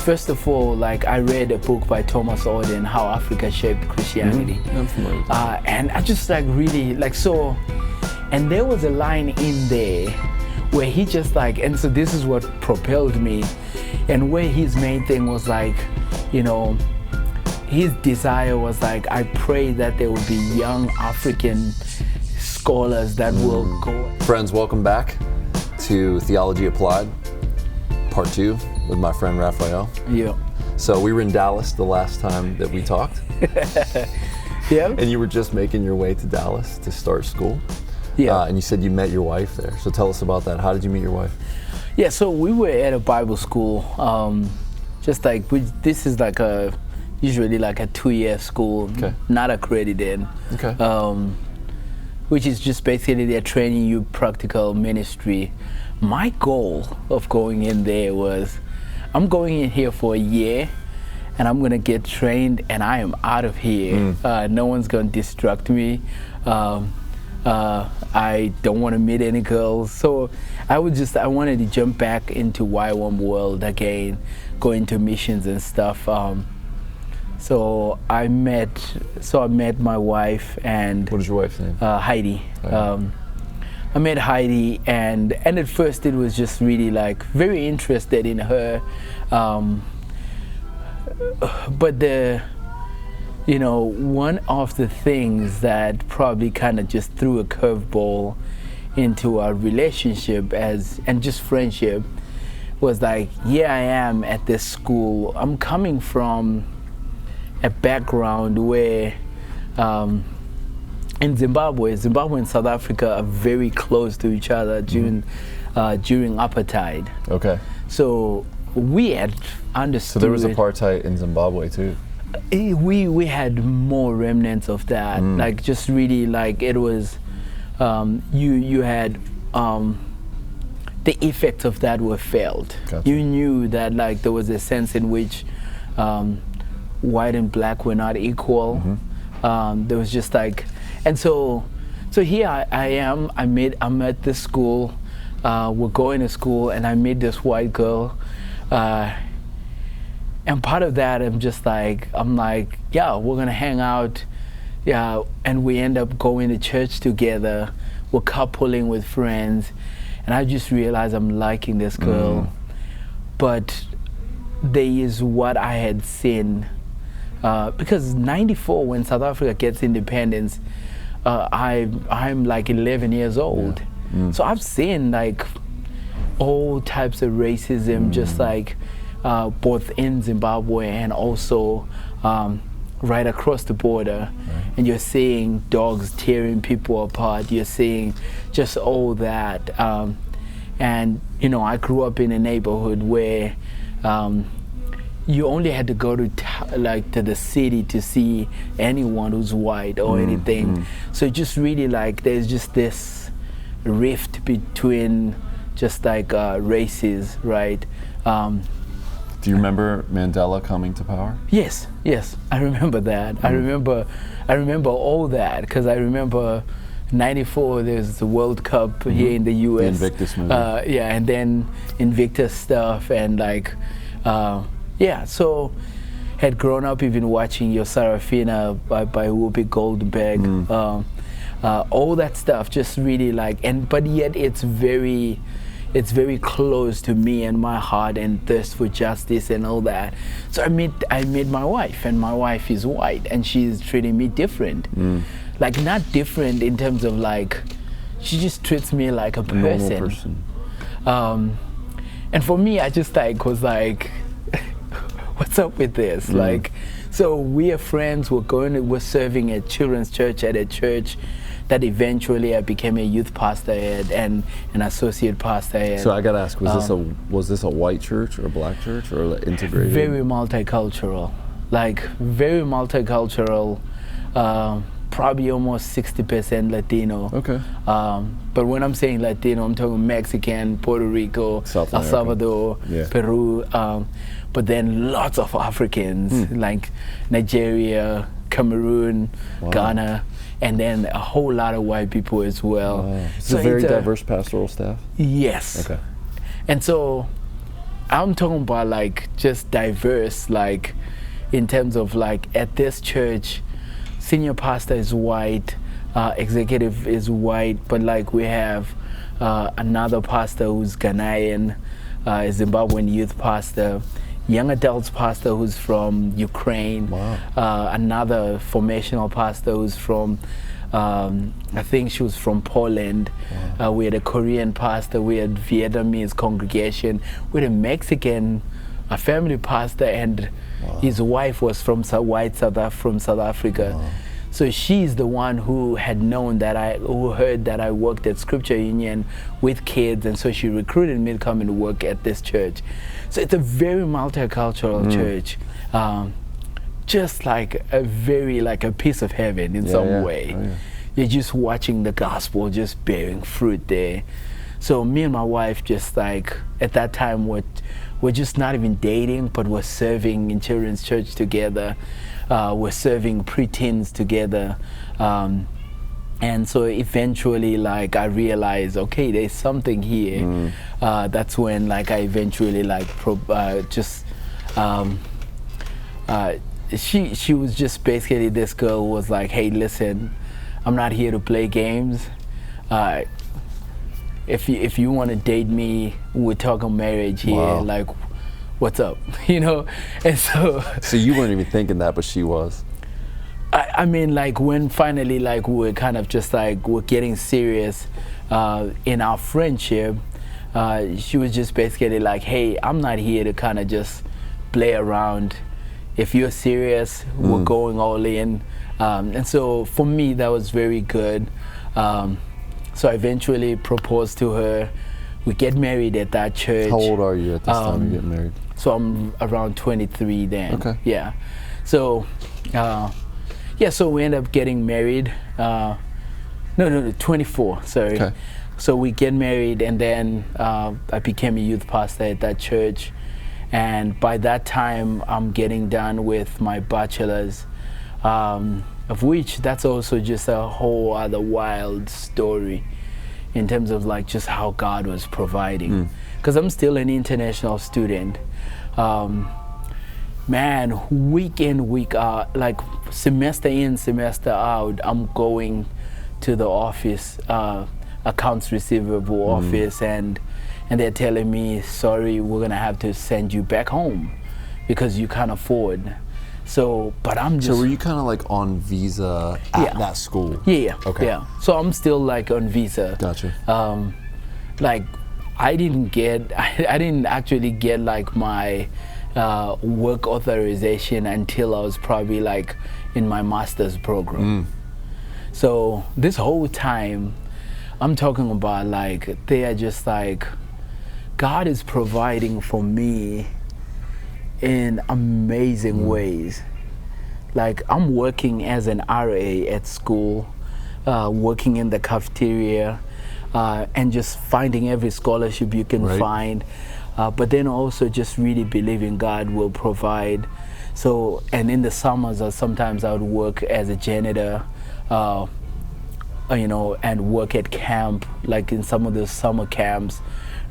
First of all, like I read a book by Thomas Orden, How Africa Shaped Christianity. I'm familiar with that. And I just like really like so, and there was a line in there where he just like, and so this is what propelled me, and where his main thing was like, you know, his desire was like, I pray that there will be young African scholars that will go. Friends, welcome back to Theology Applied, Part 2 with my friend Raphael. Yeah. So we were in Dallas the last time that we talked. Yeah. And you were just making your way to Dallas to start school. Yeah. And you said you met your wife there. So tell us about that. How did you meet your wife? Yeah, so we were at a Bible school. Just like, this is like usually like a 2-year school, Okay. not accredited. Okay. Which is just basically they're training you practical ministry. My goal of going in there was, I'm going in here for a year and I'm gonna get trained and I am out of here. No one's gonna distract me. I don't wanna meet any girls. So I wanted to jump back into YWAM world again, go into missions and stuff. So I met my wife and What is your wife's name? Heidi. I met Heidi and at first it was just really like very interested in her, but one of the things that probably kind of just threw a curveball into our relationship and just friendship was like, here I am at this school. I'm coming from a background where in Zimbabwe and South Africa are very close to each other during apartheid. Okay. So we had understood. So there was apartheid in Zimbabwe too. We had more remnants of that. Like just really like it was. You had the effects of that were felt. Gotcha. You knew that like there was a sense in which white and black were not equal. There was just like, and so here I am. I'm at this school. We're going to school, and I meet this white girl. And part of that, I'm like, yeah, we're gonna hang out. Yeah, and we end up going to church together. We're coupling with friends, and I just realized I'm liking this girl. But there is what I had seen. Because '94, when South Africa gets independence, I'm like 11 years old. So I've seen like all types of racism, just like both in Zimbabwe and also right across the border. And you're seeing dogs tearing people apart. You're seeing just all that. And I grew up in a neighborhood where you only had to go to the city to see anyone who's white or anything. So just really like there's just this rift between just like races, right? Do you remember Mandela coming to power? Yes, I remember that. I remember all that because I remember '94. There's the World Cup here in the U.S. The Invictus movie. Yeah, and then Invictus stuff and like. Yeah, so had grown up even watching Your Sarafina by Whoopi Goldberg, all that stuff just really like, but yet it's very close to me and my heart and thirst for justice and all that. So I met my wife, and my wife is white, and she's treating me different. Like not different in terms of like, she just treats me like a person. Normal person. And for me, I just like was like, what's up with this? Like, so we are friends. We're serving at children's church at a church that eventually I became a youth pastor at and an associate pastor at. So I gotta ask, was this a white church or a black church or integrated? Very multicultural, like very multicultural. Probably almost 60% Latino. Okay. But when I'm saying Latino, I'm talking Mexican, Puerto Rico, South El America. Salvador, Yeah. Peru, but then lots of Africans, like Nigeria, Cameroon, Ghana, and then a whole lot of white people as well. It's a very diverse pastoral staff? Yes. Okay. And so I'm talking about like just diverse, like in terms of like at this church, senior pastor is white, executive is white, but like we have another pastor who's Ghanaian, a Zimbabwean youth pastor, young adults pastor who's from Ukraine, another formational pastor who's from, I think she was from Poland. We had a Korean pastor, we had Vietnamese congregation, we had a Mexican family pastor, and his wife was from from South Africa. So she's the one who had known that who heard that I worked at Scripture Union with kids, and so she recruited me to come and work at this church. So it's a very multicultural church, just like a piece of heaven in some way. You're just watching the gospel just bearing fruit there. So me and my wife just like at that time we're just not even dating, but we're serving in children's church together. We're serving preteens together. And so eventually, like, I realized, okay, there's something here. That's when, like, I eventually, like, she was just basically this girl who was like, hey, listen, I'm not here to play games. If you want to date me, we're talking marriage here. Like, what's up, you know? And so you weren't even thinking that, but she was. I mean, like, when finally, like, we're kind of just like we're getting serious in our friendship, she was just basically like, hey, I'm not here to kind of just play around. If you're serious, we're going all in. And so for me, that was very good. So I eventually proposed to her. We get married at that church. How old are you at this time you get married? So I'm around 23 then. Okay. Yeah. So, so we end up getting married. No, 24, sorry. Okay. So we get married, and then I became a youth pastor at that church. And by that time, I'm getting done with my bachelor's, of which that's also just a whole other wild story in terms of like just how God was providing. Because I'm still an international student. Man, week in, week out, like semester in, semester out, I'm going to the office, accounts receivable office, and they're telling me, sorry, we're gonna have to send you back home because you can't afford. So, but I'm just... So were you kind of like on visa at that school? Yeah. Okay. Yeah. So I'm still like on visa. Gotcha. Like, I didn't actually get like my work authorization until I was probably like in my master's program. So this whole time, I'm talking about like, they are just like, God is providing for me in amazing ways. Like, I'm working as an RA at school, working in the cafeteria, and just finding every scholarship you can find, but then also just really believing God will provide. So, and in the summers, sometimes I would work as a janitor, you know, and work at camp, like in some of the summer camps,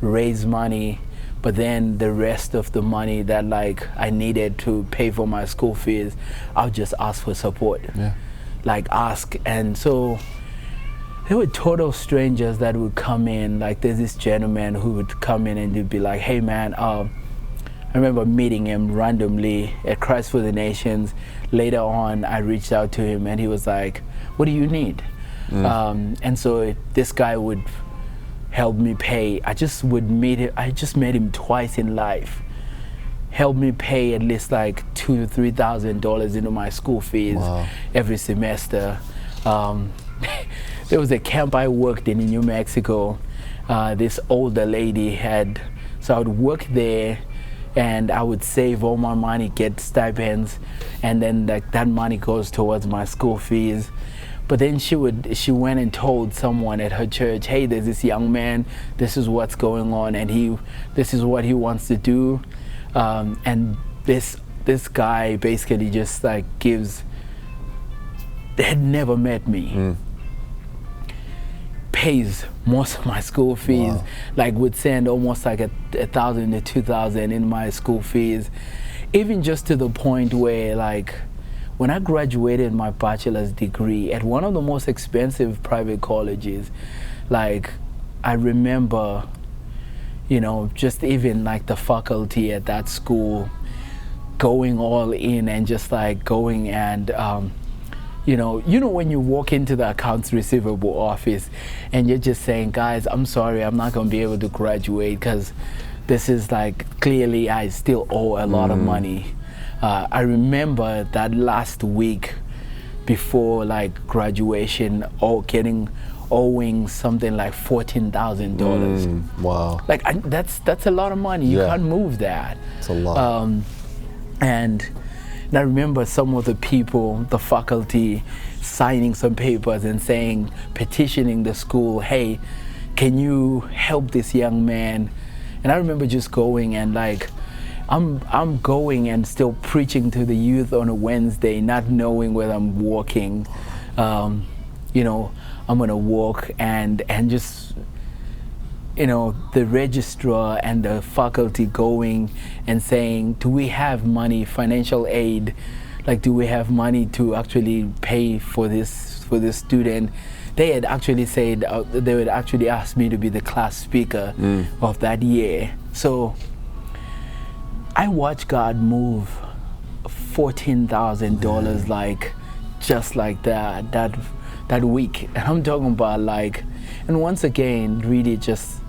raise money. But then the rest of the money that like I needed to pay for my school fees, I'll just ask for support. Like ask. And so there were total strangers that would come in. Like there's this gentleman who would come in and he'd be like, hey man, I remember meeting him randomly at Christ for the Nations. Later on, I reached out to him and he was like, what do you need? And so this guy would help me pay. I just met him twice in life. Helped me pay at least like $2,000 to $3,000 into my school fees every semester. There was a camp I worked in New Mexico. This older lady so I would work there and I would save all my money, get stipends, and then like that money goes towards my school fees. But then she went and told someone at her church, hey, there's this young man, this is what's going on, and this is what he wants to do. And this guy basically just like they had never met me. pays most of my school fees. Wow. Like would send almost like $1,000 to $2,000 in my school fees, even just to the point where like when I graduated my bachelor's degree at one of the most expensive private colleges, like I remember, you know, just even like the faculty at that school going all in and just like going and you know when you walk into the accounts receivable office and you're just saying, guys, I'm sorry, I'm not going to be able to graduate because this is like clearly I still owe a lot of money. I remember that last week before like graduation, owing something like $14,000. Wow. Like that's a lot of money. You can't move that. It's a lot. And I remember some of the people, the faculty, signing some papers and saying, petitioning the school, hey, can you help this young man? And I remember just going and like, I'm going and still preaching to the youth on a Wednesday, not knowing whether I'm walking. You know, I'm gonna walk and just, you know, the registrar and the faculty going and saying, do we have money, financial aid? Like, do we have money to actually pay for this student? They had actually said they would actually ask me to be the class speaker of that year. So I watched God move $14,000 like just like that week. And I'm talking about like, and once again, really just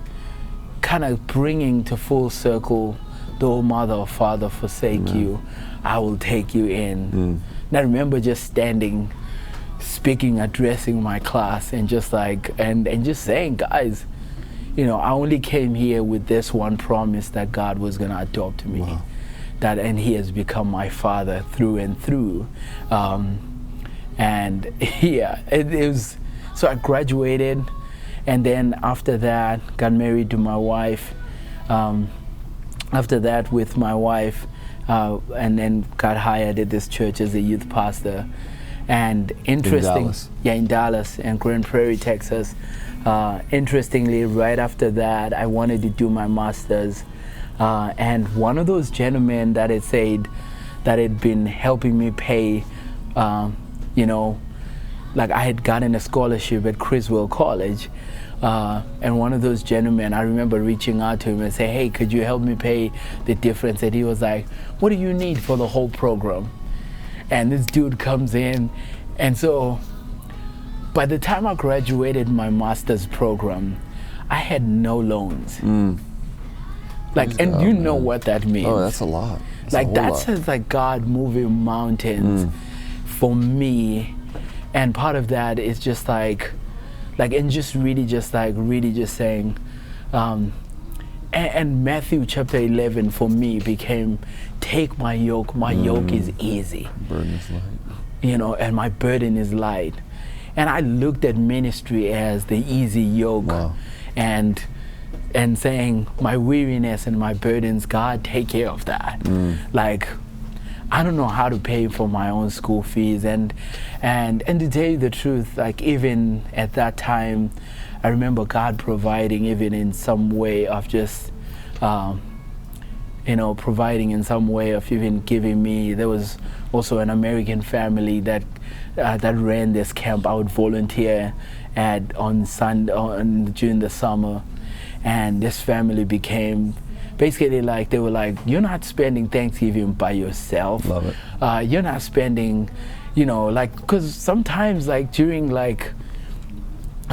kind of bringing to full circle, though mother or father forsake you, I will take you in. And I remember just standing, speaking, addressing my class and just like, and just saying, guys, you know, I only came here with this one promise that God was going to adopt me. Wow. And he has become my father through and through. And yeah, it was, so I graduated, and then after that, got married to my wife. After that, with my wife, and then got hired at this church as a youth pastor. And interesting, in Dallas. Yeah, in Dallas and Grand Prairie, Texas. Interestingly, right after that, I wanted to do my master's. And one of those gentlemen that had said that had been helping me pay, you know, like I had gotten a scholarship at Criswell College. And one of those gentlemen, I remember reaching out to him and say, hey, could you help me pay the difference? And he was like, what do you need for the whole program? And this dude comes in. And so by the time I graduated my master's program, I had no loans. Like, and you know what that means. Oh, that's a lot. Like that's just like God moving mountains for me. And part of that is just like, and just really just saying, and Matthew chapter 11 for me became, take my yoke is easy. Burden is light. You know, and my burden is light. And I looked at ministry as the easy yoke. Wow. And saying my weariness and my burdens, God, take care of that. Like, I don't know how to pay for my own school fees, and to tell you the truth, like even at that time, I remember God providing even in some way of just, you know, providing in some way of even giving me. There was also an American family that ran this camp. I would volunteer during the summer. And this family became basically like, they were like, you're not spending Thanksgiving by yourself. Love it. You're not spending, you know, like, because sometimes like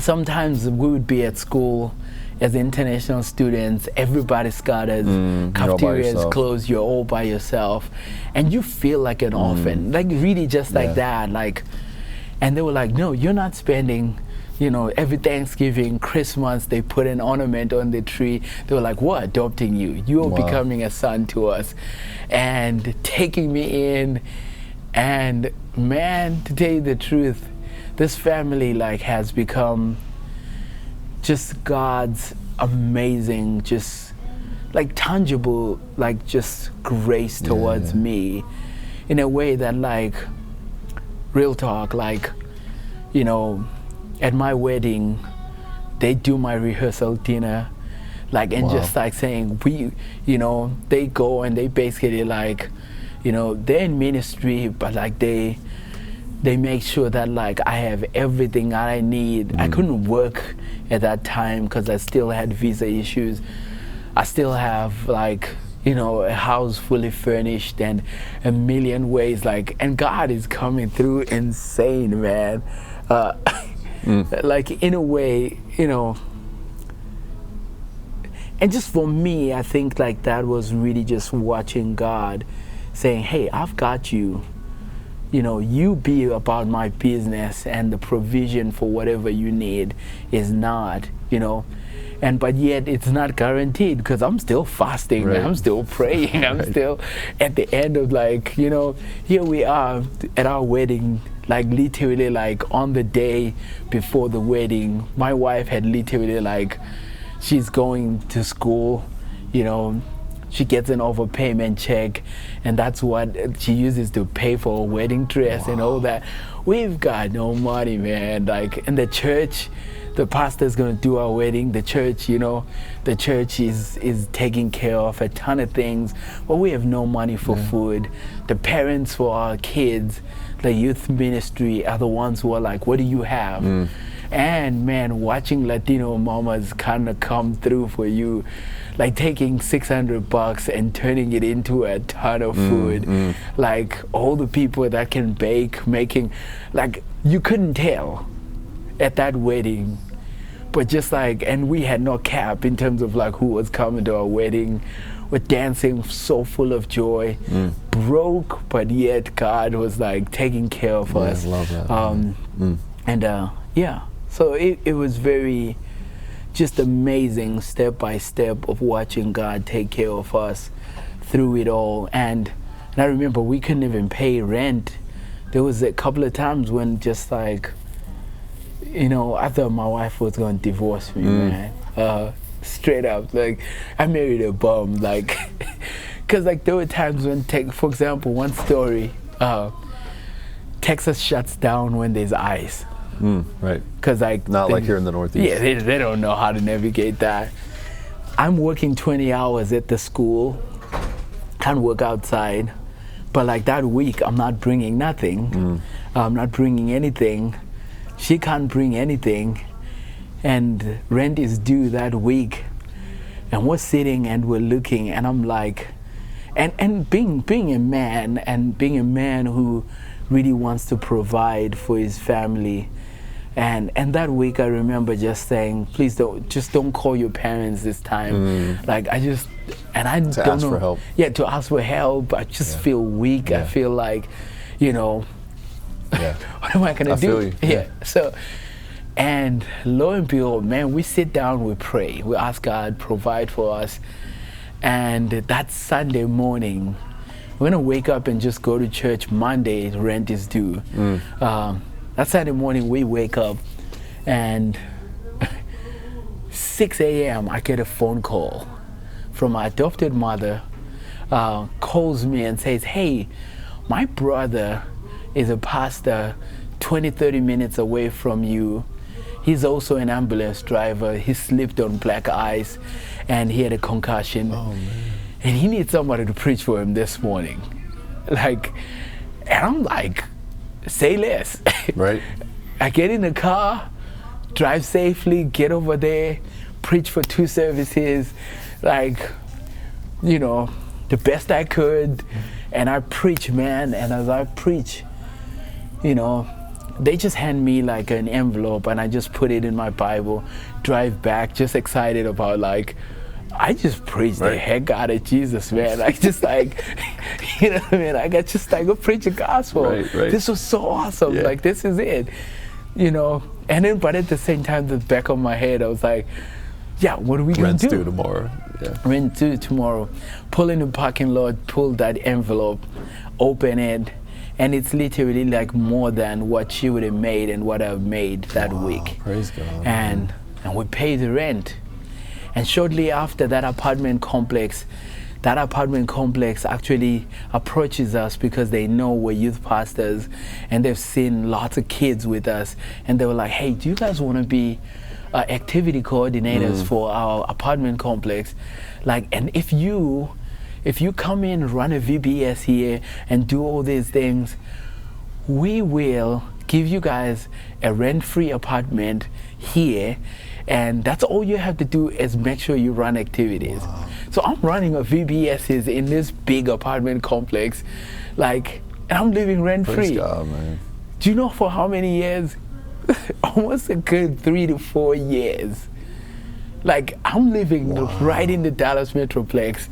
sometimes we would be at school as international students, everybody scatters, cafeterias closed, you're all by yourself. And you feel like an orphan, like really just like that. Like, and they were like, no, you're not spending, you know, every Thanksgiving, Christmas, they put an ornament on the tree. They were like, we're adopting you. You are becoming a son to us. And taking me in. And man, to tell you the truth, this family like has become just God's amazing, just like tangible, like just grace towards me in a way that like, real talk, like, you know, at my wedding, they do my rehearsal dinner, like, and just like saying they go and they basically like, they're in ministry, but like they make sure that like I have everything that I need. I couldn't work at that time because I still had visa issues. I still have like, a house fully furnished and a million ways like, and God is coming through insane, man. Like in a way, and just for me, I think like that was really just watching God saying, hey, I've got you. You be about my business, and the provision for whatever you need is not, but yet it's not guaranteed because I'm still fasting, right. I'm still praying, I'm still at the end of like, here we are at our wedding, like literally like on the day before the wedding, my wife had literally like, she's going to school, she gets an overpayment check, and that's what she uses to pay for a wedding dress and all that. We've got no money, man. Like in the church, the pastor's gonna do our wedding. The church, the church is taking care of a ton of things, but we have no money for food. The parents for our kids, the youth ministry are the ones who are like, what do you have? And man, watching Latino mamas kind of come through for you, like taking $600 and turning it into a ton of food. Like all the people that can bake, making, like you couldn't tell at that wedding, but just like, and we had no cap in terms of like who was coming to our wedding. We're dancing so full of joy, broke, but yet God was like taking care of us. I love that. And so it was very just amazing step by step of watching God take care of us through it all. And I remember we couldn't even pay rent. There was a couple of times when just like, I thought my wife was going to divorce me, man. Straight up, like I married a bum, like, cause like there were times when, for example, one story, Texas shuts down when there's ice. Right. Cause like not like here in the Northeast. Yeah, they don't know how to navigate that. I'm working 20 hours at the school, can't work outside, but like that week I'm not bringing nothing. I'm not bringing anything. She can't bring anything, and rent is due that week, and we're sitting and we're looking, and I'm like, and being a man, and being a man who really wants to provide for his family, and that week I remember just saying, please don't call your parents this time. Like I don't know for help. Yeah, to ask for help. I just feel weak. I feel like, what am I gonna do? Feel you. Yeah. So, and lo and behold, man, we sit down, we pray, we ask God provide for us, and that Sunday morning, we're gonna wake up and just go to church. Monday, rent is due. That Sunday morning, we wake up, and 6 a.m. I get a phone call from my adopted mother. Calls me and says, "Hey, my brother is a pastor 20-30 minutes away from you. He's also an ambulance driver. He slipped on black ice and he had a concussion. Oh, man. And he needs somebody to preach for him this morning." Like, and I'm like, say less. Right. I get in the car, drive safely, get over there, preach for 2 services, like, the best I could. And I preach, man. And as I preach, they just hand me like an envelope, and I just put it in my Bible, drive back, just excited about like, I just preached the heck out of Jesus, man. Like just like, what I mean? I got just like go preach the gospel. Right. This was so awesome. Like this is it, And then, but at the same time, the back of my head, I was like, yeah, what are we gonna do? Rent's due tomorrow. Yeah. Rent due tomorrow. Pull in the parking lot, pull that envelope, open it. And it's literally like more than what she would have made and what I've made that week. Praise God. And we pay the rent. And shortly after, that apartment complex actually approaches us because they know we're youth pastors and they've seen lots of kids with us. And they were like, "Hey, do you guys want to be activity coordinators for our apartment complex. Like, and if you come in, run a VBS here and do all these things, we will give you guys a rent-free apartment here, and that's all you have to do is make sure you run activities. Wow. So I'm running a VBSs in this big apartment complex, like, and I'm living rent-free. Praise God, man. Do you know for how many years? Almost a good 3 to 4 years. Like, I'm living right in the Dallas Metroplex,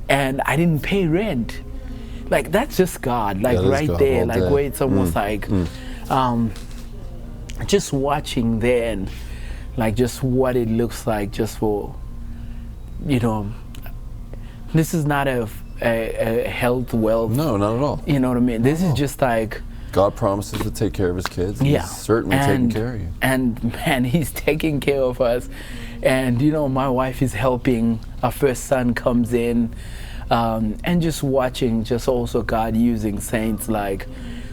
and I didn't pay rent. Like, that's just God, like right God, there, like where it's almost like, just watching then, like just what it looks like just for, you know, this is not a health, wealth. No, not at all. You know what I mean? This is just like, God promises to take care of his kids. He's certainly taking care of you. And man, he's taking care of us. And you know, my wife is helping. Our first son comes in, and just watching, just also God using saints like,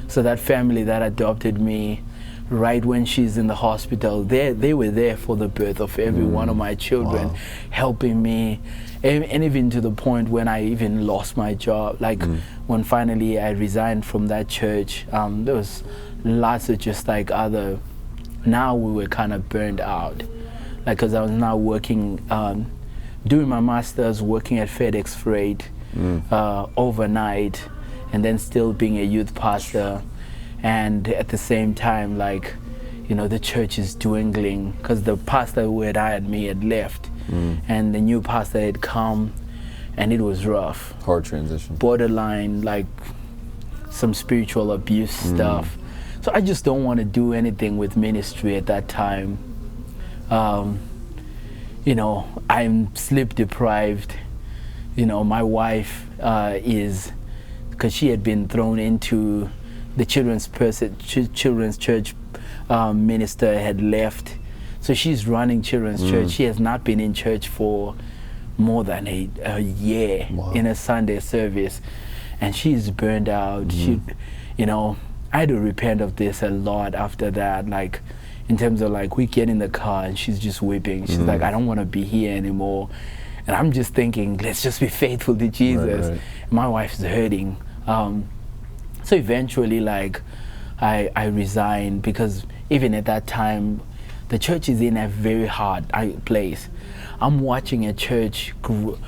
so that family that adopted me, right when she's in the hospital, they were there for the birth of every one of my children, helping me. And even to the point when I even lost my job, like when finally I resigned from that church, there was lots of just like other, now we were kind of burned out. Like, cause I was now working, doing my master's, working at FedEx Freight overnight, and then still being a youth pastor. And at the same time, like, you know, the church is dwindling because the pastor who had hired me had left. And the new pastor had come, and it was rough. Hard transition. Borderline, like some spiritual abuse stuff. So I just don't want to do anything with ministry at that time. You know, I'm sleep deprived. You know, my wife is, because she had been thrown into the children's church minister had left. So she's running children's church. She has not been in church for more than a year in a Sunday service, and she's burned out. She, you know, I had to repent of this a lot after that. Like, in terms of like, we get in the car and she's just weeping. She's like, I don't want to be here anymore. And I'm just thinking, let's just be faithful to Jesus. Right. My wife's hurting. So eventually, like, I resigned, because even at that time, the church is in a very hard place. I'm watching a church move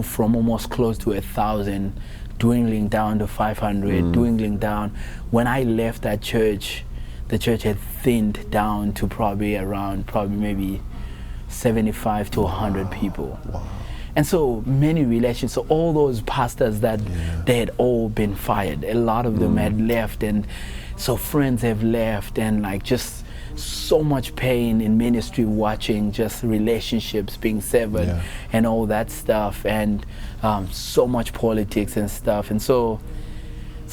from almost close to 1,000, dwindling down to 500, dwindling down. When I left that church, the church had thinned down to probably maybe 75 to 100 people. Wow. And so many relations, so all those pastors that they had all been fired. A lot of them had left, and so friends have left, and like just so much pain in ministry, watching just relationships being severed and all that stuff, and so much politics and stuff. And so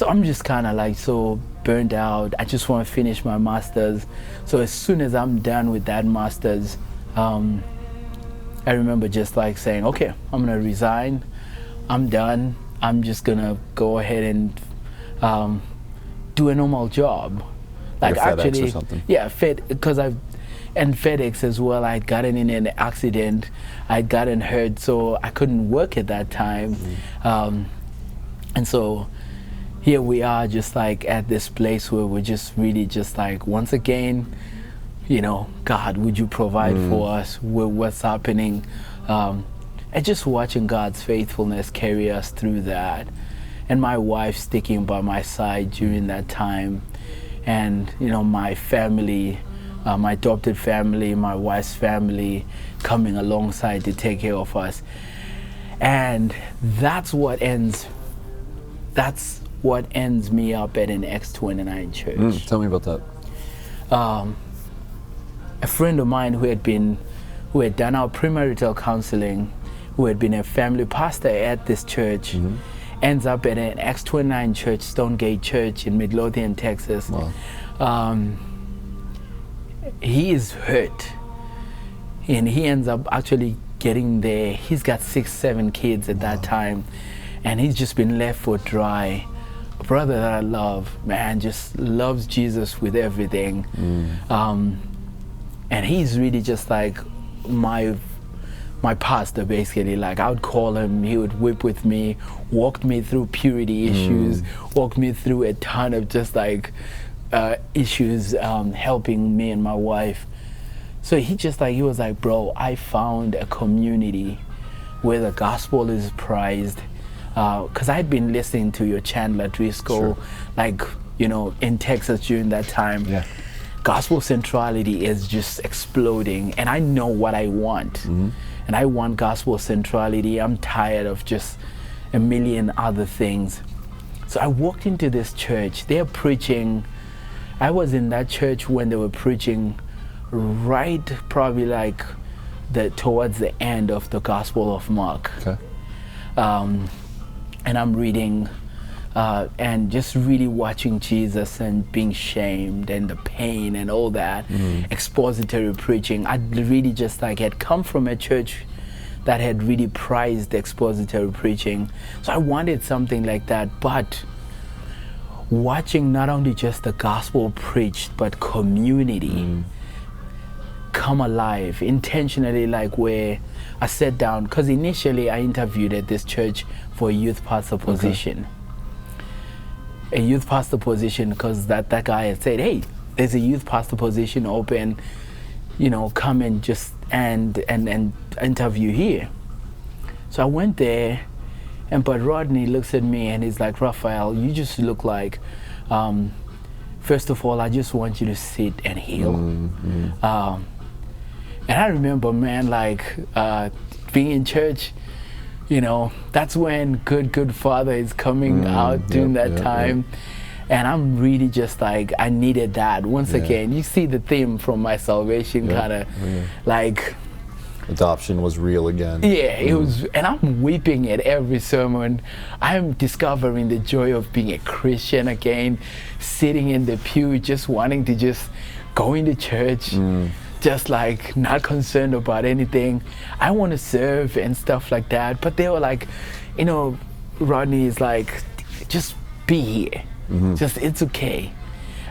I'm just kind of like so burned out. I just want to finish my master's. So as soon as I'm done with that master's, I remember just like saying, okay, I'm gonna resign, I'm done, I'm just gonna go ahead and do a normal job. Like actually, FedEx or something. Yeah, because and FedEx as well, I'd gotten in an accident, I'd gotten hurt, so I couldn't work at that time. And so here we are, just like at this place where we're just really just like, once again, you know, God, would you provide for us with what's happening? And just watching God's faithfulness carry us through that. And my wife sticking by my side during that time. And, you know, my family, my adopted family, my wife's family coming alongside to take care of us. And that's what ends me up at an X29 church. Tell me about that. A friend of mine who had done our premarital counseling, who had been a family pastor at this church, ends up at an X29 church, Stonegate Church in Midlothian, Texas. Wow. He is hurt, and he ends up actually getting there. He's got 6-7 kids at that time, and he's just been left for dry. A brother that I love, man, just loves Jesus with everything. and he's really just like my pastor, basically. Like, I would call him, he would whip with me, walk me through purity issues, walk me through a ton of just like issues, helping me and my wife. So he was like, bro, I found a community where the gospel is prized. Because I'd been listening to your Chandler Driscoll, like, you know, in Texas during that time. Yeah. Gospel centrality is just exploding, and I know what I want. And I want gospel centrality. I'm tired of just a million other things. So I walked into this church. They're preaching. I was in that church when they were preaching right probably like towards the end of the Gospel of Mark. Okay. And I'm reading and just really watching Jesus and being shamed and the pain and all that. Expository preaching. I really just like had come from a church that had really prized expository preaching. So I wanted something like that, but watching not only just the gospel preached, but community come alive intentionally, like where I sat down, because initially I interviewed at this church for a youth pastor position. A youth pastor position, because that guy had said, hey, there's a youth pastor position open, you know, come and just and interview here. So I went there, but Rodney looks at me and he's like, Raphael, you just look like, first of all, I just want you to sit and heal. And I remember, man, like being in church, you know, that's when good Father is coming out during that time. And I'm really just like, I needed that. Once again, you see the theme from my salvation, kind of like... Adoption was real again. Yeah, it was, and I'm weeping at every sermon. I'm discovering the joy of being a Christian again, sitting in the pew, just wanting to just go into church, just like not concerned about anything. I want to serve and stuff like that. But they were like, you know, Rodney is like, just be here. Just, it's okay.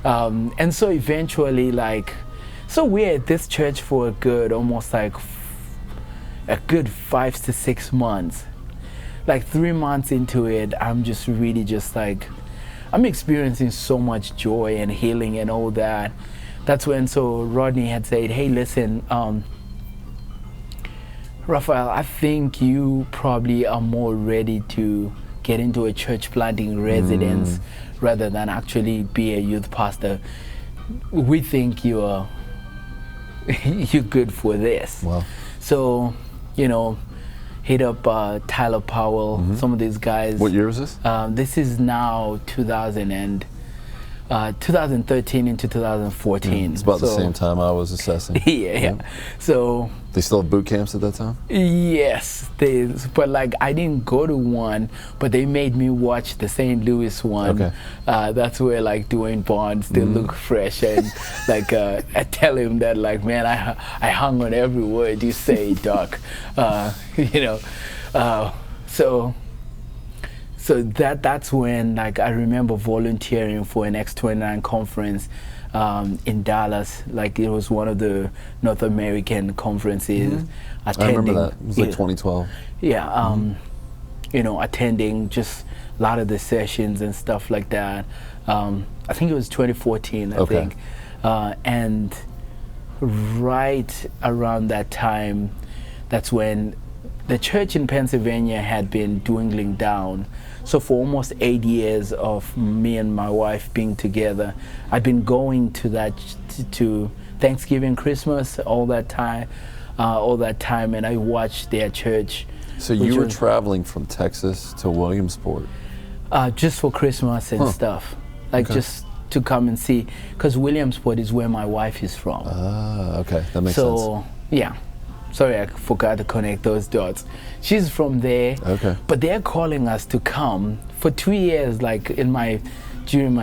And so eventually, like, so we're at this church for a good, almost like a good 5 to 6 months. Like 3 months into it, I'm just really just like, I'm experiencing so much joy and healing and all that. That's when, so Rodney had said, hey, listen, Raphael, I think you probably are more ready to get into a church planting residence rather than actually be a youth pastor. We think you're good for this. Wow. So, you know, hit up Tyler Powell, some of these guys. What year is this? This is now 2013 into 2014. It's about the same time I was assessing. Yeah. So they still have boot camps at that time? Yes, but like I didn't go to one, but they made me watch the St. Louis one. Okay. That's where like Dwayne Bond still look fresh, and like I tell him that like, man, I hung on every word you say, Doc. You know, so that's when like I remember volunteering for an X29 conference in Dallas. Like it was one of the North American conferences. Attending, I remember that. It was like 2012. Yeah, you know, attending just a lot of the sessions and stuff like that. I think it was 2014, I think. And right around that time, that's when the church in Pennsylvania had been dwindling down. So for almost 8 years of me and my wife being together, I've been going to that to Thanksgiving, Christmas, all that time, and I watched their church. So you were traveling from Texas to Williamsport? Just for Christmas and stuff, like just to come and see, because Williamsport is where my wife is from. Okay, that makes sense. So yeah. Sorry, I forgot to connect those dots. She's from there, but they're calling us to come for 2 years. Like during my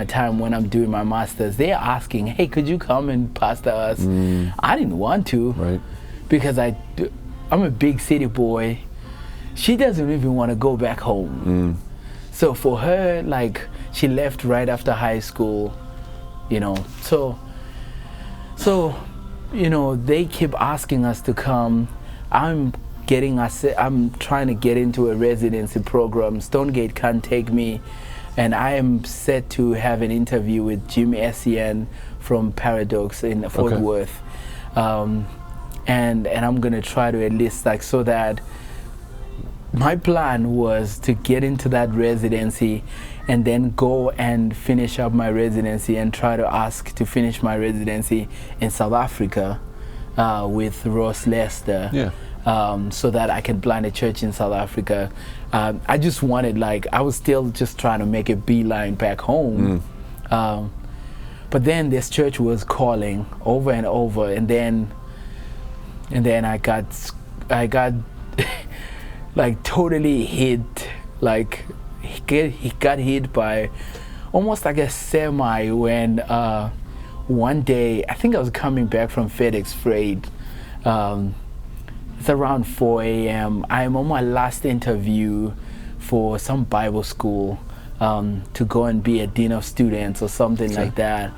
time when I'm doing my masters, they're asking, "Hey, could you come and pastor us?" I didn't want to, right? Because I'm a big city boy. She doesn't even want to go back home. So for her, like she left right after high school, you know. So they keep asking us to come. I'm trying to get into a residency program. Stonegate can't take me, and I am set to have an interview with Jim Essien from Paradox in Fort Worth, and I'm gonna try to at least so that my plan was to get into that residency and then go and finish up my residency and try to ask to finish my residency in South Africa with Ross Lester. Yeah. So that I can plant a church in South Africa. I just wanted, I was still just trying to make a beeline back home. But then this church was calling over and over, and then I got totally hit. He got hit by almost like a semi when one day, I think I was coming back from FedEx Freight. It's around 4 a.m. I'm on my last interview for some Bible school to go and be a dean of students or something like that.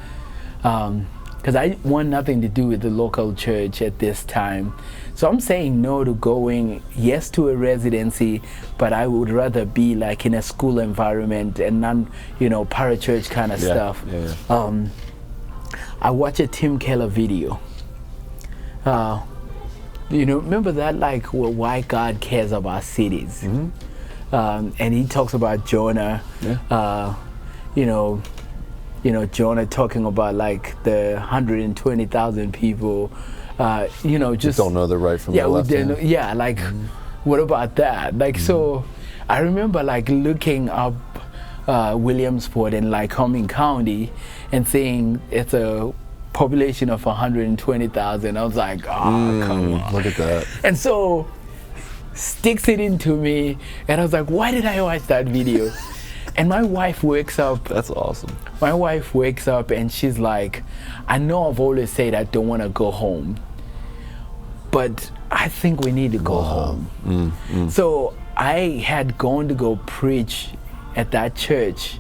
Because I want nothing to do with the local church at this time. So I'm saying no to going, yes, to a residency, but I would rather be in a school environment and parachurch kind of stuff. I watched a Tim Keller video. Remember that, why God cares about cities. And he talks about Jonah, Jonah talking about the 120,000 people, just don't know the right from the left. What about that? So I remember looking up Williamsport in Lycoming County and saying it's a population of 120,000. I was like, come on. Look at that. And so sticks it into me, and I was like, why did I watch that video? And my wife wakes up. That's awesome. My wife wakes up and she's like, I know I've always said I don't want to go home, but I think we need to go home. So I had gone to go preach at that church.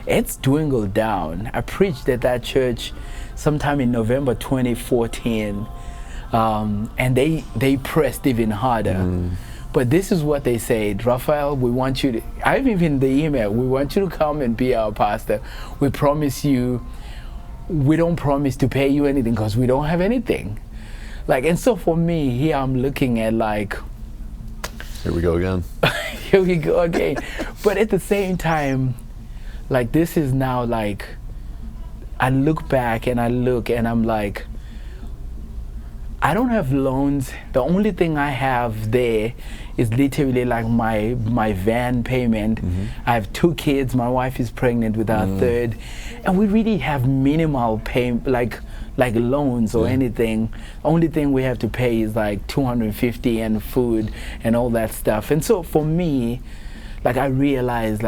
It's dwindled down. I preached at that church sometime in November 2014, and they pressed even harder. But this is what they said: Raphael, we want you to, I have even the email, we want you to come and be our pastor. We promise you, we don't promise to pay you anything because we don't have anything. And so for me, here I'm looking at here we go again. Here we go again. But at the same time, this is now I look back and I'm like, I don't have loans. The only thing I have there is literally my van payment. I have 2 kids. My wife is pregnant with our third, and we really have minimal pay, like loans or anything. Only thing we have to pay is $250 and food and all that stuff. And so for me, I realized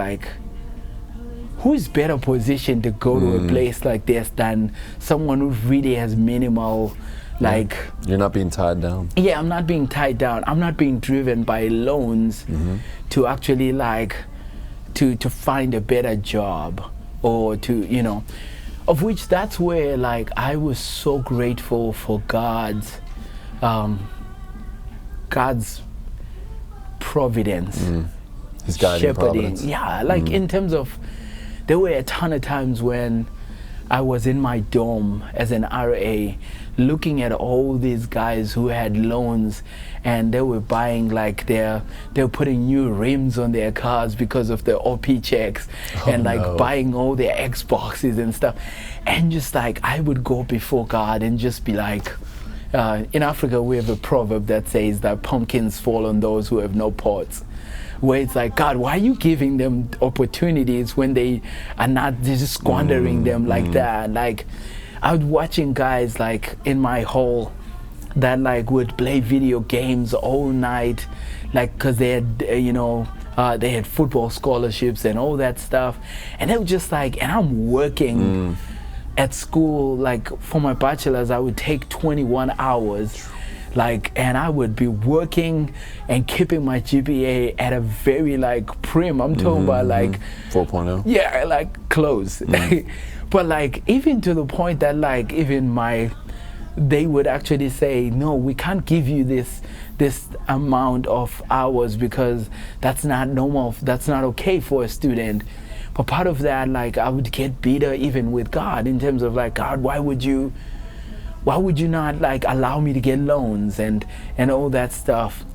who's better positioned to go to a place like this than someone who really has minimal, You're not being tied down. Yeah, I'm not being tied down. I'm not being driven by loans to actually to find a better job or to, of which that's where I was so grateful for God's providence. His guiding providence. Yeah, in terms of, there were a ton of times when I was in my dorm as an RA looking at all these guys who had loans, and they were buying they were putting new rims on their cars because of the OP checks, and buying all their Xboxes and stuff. And just I would go before God and just be in Africa we have a proverb that says that pumpkins fall on those who have no pots. Where it's God, why are you giving them opportunities when they're just squandering them like that? I was watching guys in my hall that would play video games all night, because they had they had football scholarships and all that stuff, and they were just and I'm working at school. For my bachelor's, I would take 21 hours. And I would be working and keeping my GPA at a very prim. I'm talking about 4.0. Yeah, close. But even to the point that even my they would actually say, no, we can't give you this amount of hours because that's not normal, that's not okay for a student. But part of that, like, I would get bitter even with God in terms of like, God, why would you not like allow me to get loans and all that stuff?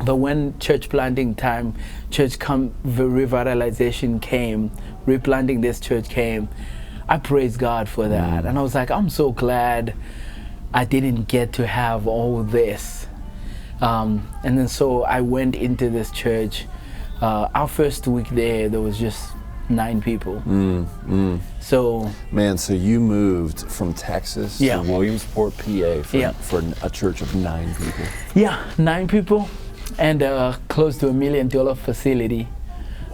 But when church planting time, revitalization came, replanting this church came, I praise God for that. And I was like, I'm so glad I didn't get to have all this. And then so I went into this church. Our first week there was just 9 people. So man, so you moved from Texas to Williamsport, PA for a church of 9 people. Yeah, 9 people, and close to $1 million facility.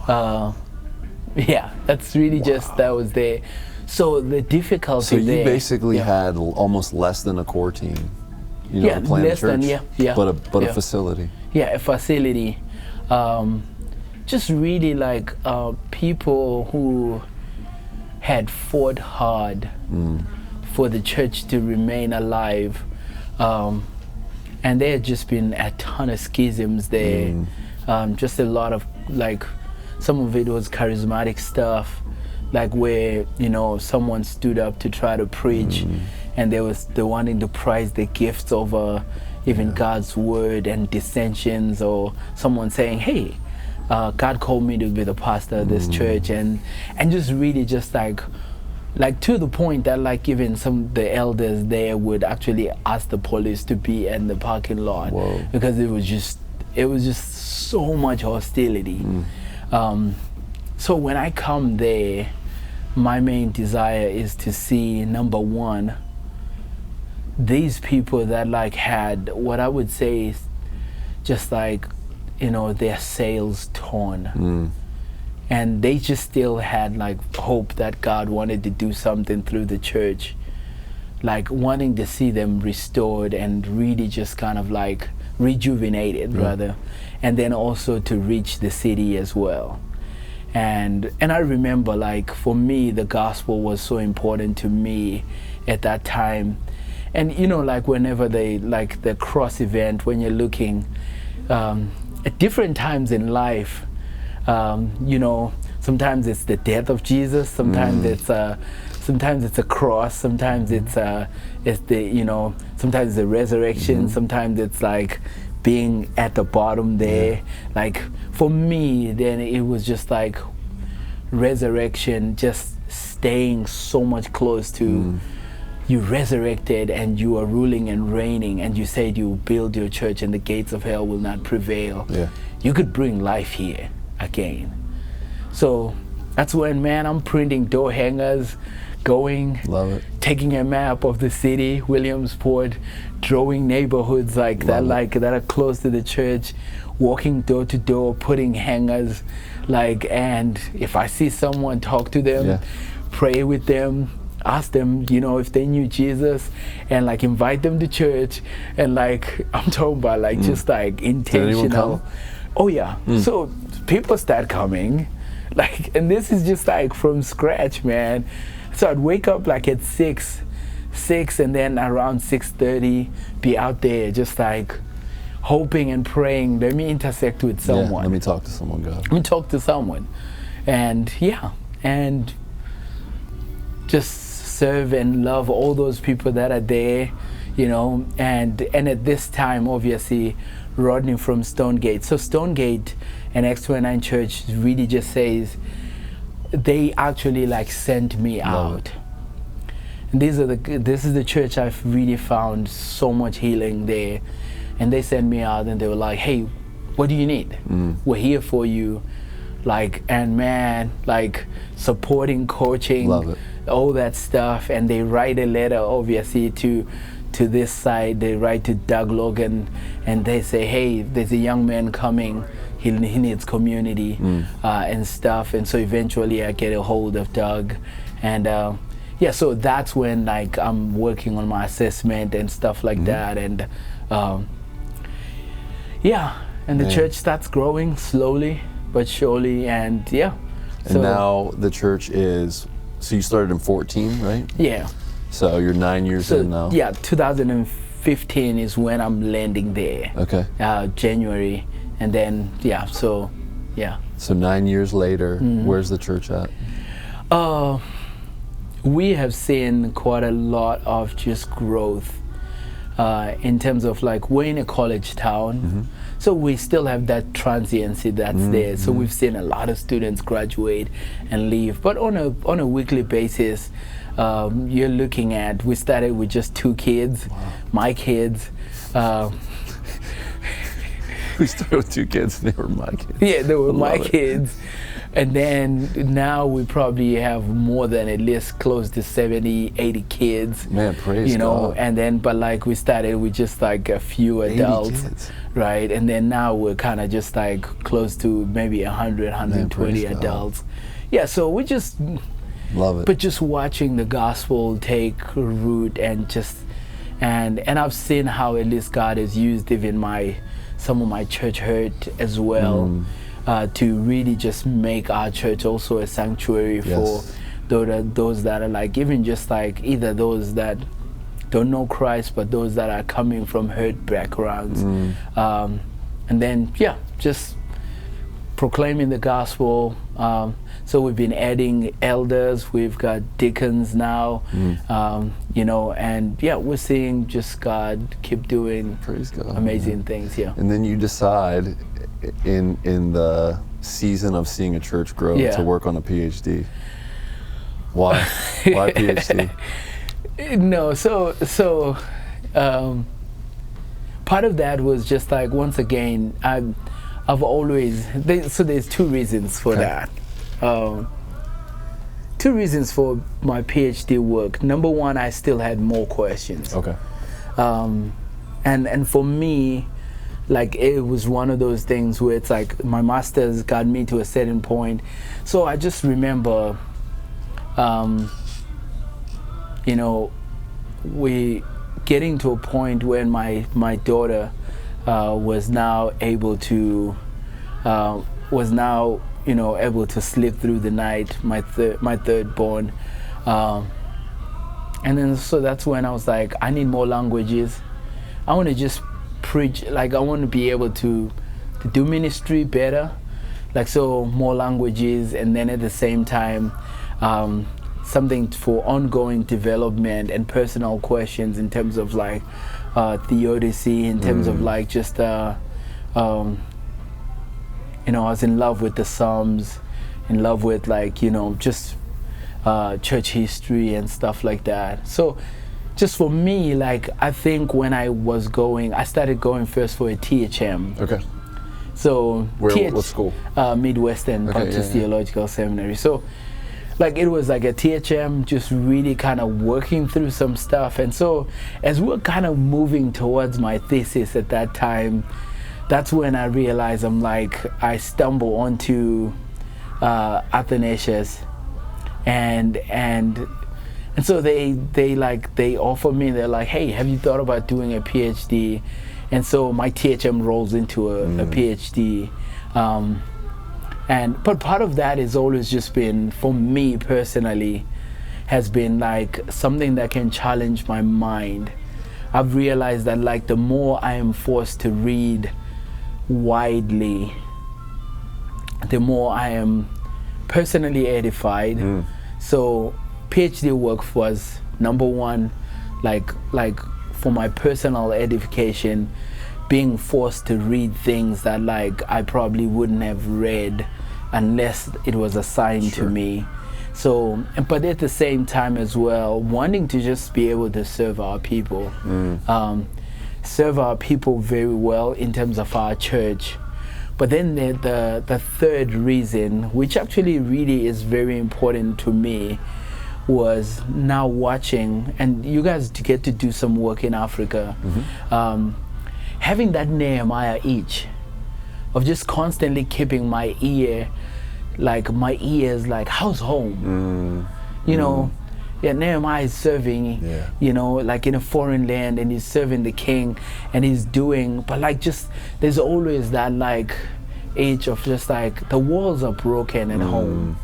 Yeah, that's really just that was there. So the difficulty. So you there, basically had almost less than a core team. You know, to plan less a church, than but a facility. Yeah, a facility. Just really like people who had fought hard for the church to remain alive, and there had just been a ton of schisms there. Just a lot of like, some of it was charismatic stuff, like where, you know, someone stood up to try to preach, and they wanting to prize the gifts over even God's word, and dissensions, or someone saying, hey, God called me to be the pastor of this church, and just really just like to the point that like even the elders there would actually ask the police to be in the parking lot. Whoa. Because it was just so much hostility. So when I come there, my main desire is to see, number one, these people that like had what I would say is just like, you know, their sails torn, and they just still had like hope that God wanted to do something through the church, like wanting to see them restored and really just kind of like rejuvenated rather, and then also to reach the city as well. And I remember, like, for me, the gospel was so important to me at that time. And you know, like whenever like the cross event, when you're looking at different times in life, you know, sometimes it's the death of Jesus, sometimes it's a cross, sometimes it's the, you know, sometimes the resurrection, sometimes it's like being at the bottom there. Like for me, then it was just like resurrection, just staying so much close to you resurrected and you are ruling and reigning, and you said you will build your church and the gates of hell will not prevail. You could bring life here again. So that's when, man, I'm printing door hangers, Love it. taking a map of the city, Williamsport, drawing neighborhoods like that, like that are close to the church, walking door to door, putting hangers, like, and if I see someone, talk to them, pray with them, ask them, you know, if they knew Jesus, and like invite them to church, and like I'm talking about like just like intentional. Oh yeah. So people start coming, like, and this is just like from scratch, man. So I'd wake up like at 6, and then around 6:30 be out there just like hoping and praying, let me intersect with someone. Let me talk to someone, God. Let me talk to someone. And and just serve and love all those people that are there, you know. And at this time, obviously, Rodney from Stonegate. So Stonegate and X29 Church really just says, they actually like sent me out. And this is the church I've really found so much healing there. And they sent me out, and they were like, hey, what do you need? We're here for you. Like, and man, like supporting, coaching, all that stuff. And they write a letter, obviously, to this side. They write to Doug Logan, and they say, hey, there's a young man coming. He needs community and stuff. And so eventually I get a hold of Doug, and so that's when like I'm working on my assessment and stuff like that. And and the church starts growing slowly but surely, and And now the church is, so you started in 14, right? Yeah. So you're 9 years in now? Yeah, 2015 is when I'm landing there. Okay. January. And then, yeah, so, yeah. So 9 years later, where's the church at? We have seen quite a lot of just growth in terms of like, we're in a college town, so we still have that transiency that's there. So we've seen a lot of students graduate and leave, but on a weekly basis, you're looking at, we started with just 2 kids, my kids. We started with 2 kids, and they were my kids. Yeah, they were my kids. And then now we probably have more than at least close to 70, 80 kids. Man, praise God. And then, but like we started with just like a few adults, right? And then now we're kind of just like close to maybe 100, 120 adults. Yeah, so we just love it. But just watching the gospel take root and just, and I've seen how at least God has used even some of my church hurt as well. To really just make our church also a sanctuary for those that are like, even just like either those that don't know Christ, but those that are coming from hurt backgrounds. And then, yeah, just proclaiming the gospel. So we've been adding elders, we've got deacons now, you know, and yeah, we're seeing just God keep doing praise God, amazing things. Yeah. And then you decide in the season of seeing a church grow to work on a PhD. Why? Why PhD? No, so part of that was just like, once again, I've always, so there's 2 reasons for that. 2 reasons for my PhD work. Number one, I still had more questions. Okay. And for me, like, it was one of those things where it's like my master's got me to a certain point. So I just remember, you know, we getting to a point when my daughter was now able to you know, able to sleep through the night, my third born. And then so that's when I was like, I need more languages. I want to just preach, like I want to be able to do ministry better, like, so more languages, and then at the same time something for ongoing development and personal questions in terms of like theodicy, in terms of like just you know, I was in love with the Psalms, in love with like, you know, just church history and stuff like that. So just for me, like, I think when I started going first for a THM. Okay. So what school? Midwestern Baptist Theological Seminary. So like, it was like a THM, just really kind of working through some stuff. And so as we're kind of moving towards my thesis at that time, that's when I realized, I stumble onto Athanasius, and so they offer me, they're like, hey, have you thought about doing a PhD? And so my THM rolls into a PhD, but part of that has always just been, for me personally, has been like something that can challenge my mind. I've realized that like the more I am forced to read widely, the more I am personally edified. So PhD work was number one, like for my personal edification, being forced to read things that like I probably wouldn't have read unless it was assigned to me. So, but at the same time as well, wanting to just be able to serve our people. Serve our people very well in terms of our church. But then the third reason, which actually really is very important to me, was now watching, and you guys get to do some work in Africa, having that Nehemiah itch of just constantly keeping my ears like, how's home? You know, Nehemiah is serving, you know, like in a foreign land, and he's serving the king, and he's doing, but like just, there's always that like age of just like, the walls are broken at home.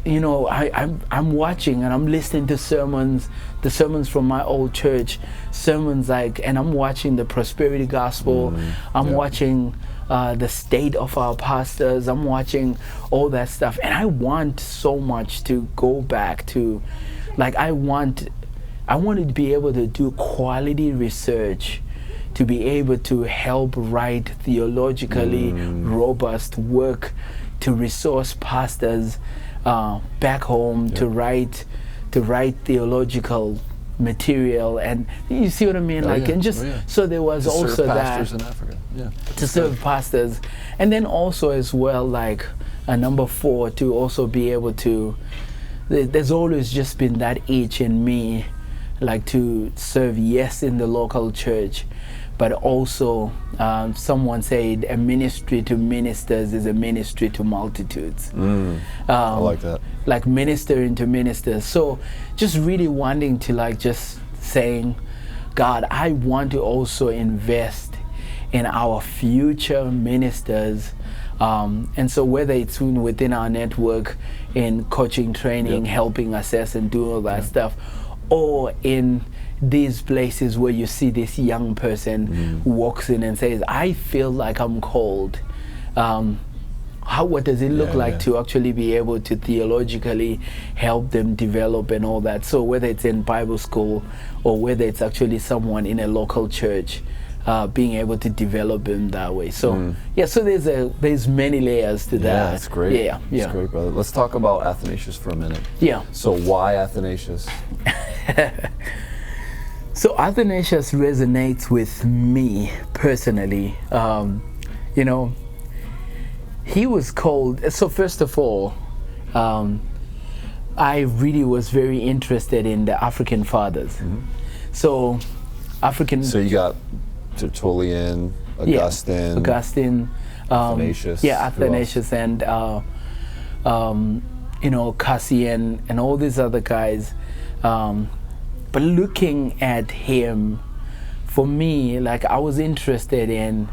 I'm watching and I'm listening to the sermons from my old church, sermons and I'm watching the prosperity gospel. I'm watching the state of our pastors. I'm watching all that stuff, and I want so much to go back to, I want to be able to do quality research, to be able to help write theologically robust work, to resource pastors back home, to write theological material, and you see what I mean, so there was to also serve that pastors in Africa. to serve pastors, and then also as well, number 4, to also be able to, there's always just been that itch in me, to serve, yes, in the local church, but also someone said a ministry to ministers is a ministry to multitudes. I like that. Ministering to ministers. So just really wanting to just saying, God, I want to also invest in our future ministers. And so whether it's within our network, in coaching, training, helping assess and do all that stuff, or in these places where you see this young person who walks in and says, I feel like I'm called. What does it look like to actually be able to theologically help them develop and all that? So whether it's in Bible school or whether it's actually someone in a local church, being able to develop them that way. So so there's many layers to that. Yeah, that's great. Yeah. That's great, brother. Let's talk about Athanasius for a minute. Yeah. So why Athanasius? So Athanasius resonates with me personally. He was called, so first of all, I really was very interested in the African fathers. So you got Tertullian, Augustine, Athanasius. Athanasius and Cassian and all these other guys. But looking at him, for me, I was interested in,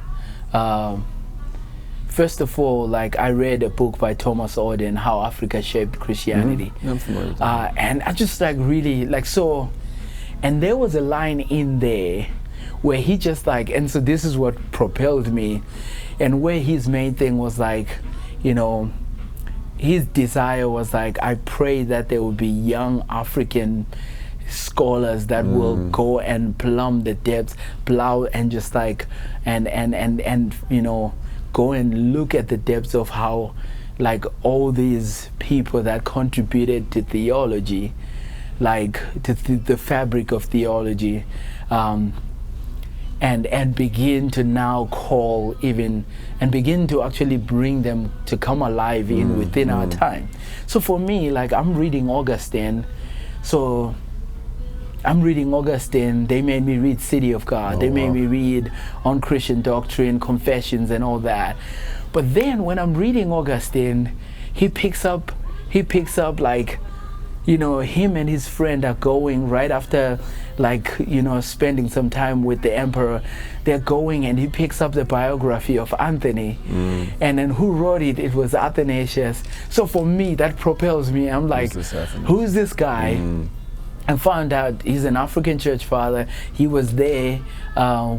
first of all, I read a book by Thomas Orden, How Africa Shaped Christianity. I'm familiar with that. And I just really, so, and there was a line in there where he just and so this is what propelled me, and where his main thing was his desire was I pray that there will be young African scholars that will go and plumb the depths, plow and just and go and look at the depths of how all these people that contributed to theology, to the fabric of theology, and begin to now call even and begin to actually bring them to come alive within our time. So for me, I'm reading Augustine, so I'm reading Augustine. They made me read City of God. They made me read On Christian Doctrine, Confessions, and all that. But then when I'm reading Augustine, he picks up him and his friend are going right after, spending some time with the emperor. They're going, and he picks up the biography of Anthony. And then who wrote it? It was Athanasius. So for me, that propels me. I'm who's this guy? And found out he's an African church father. He was there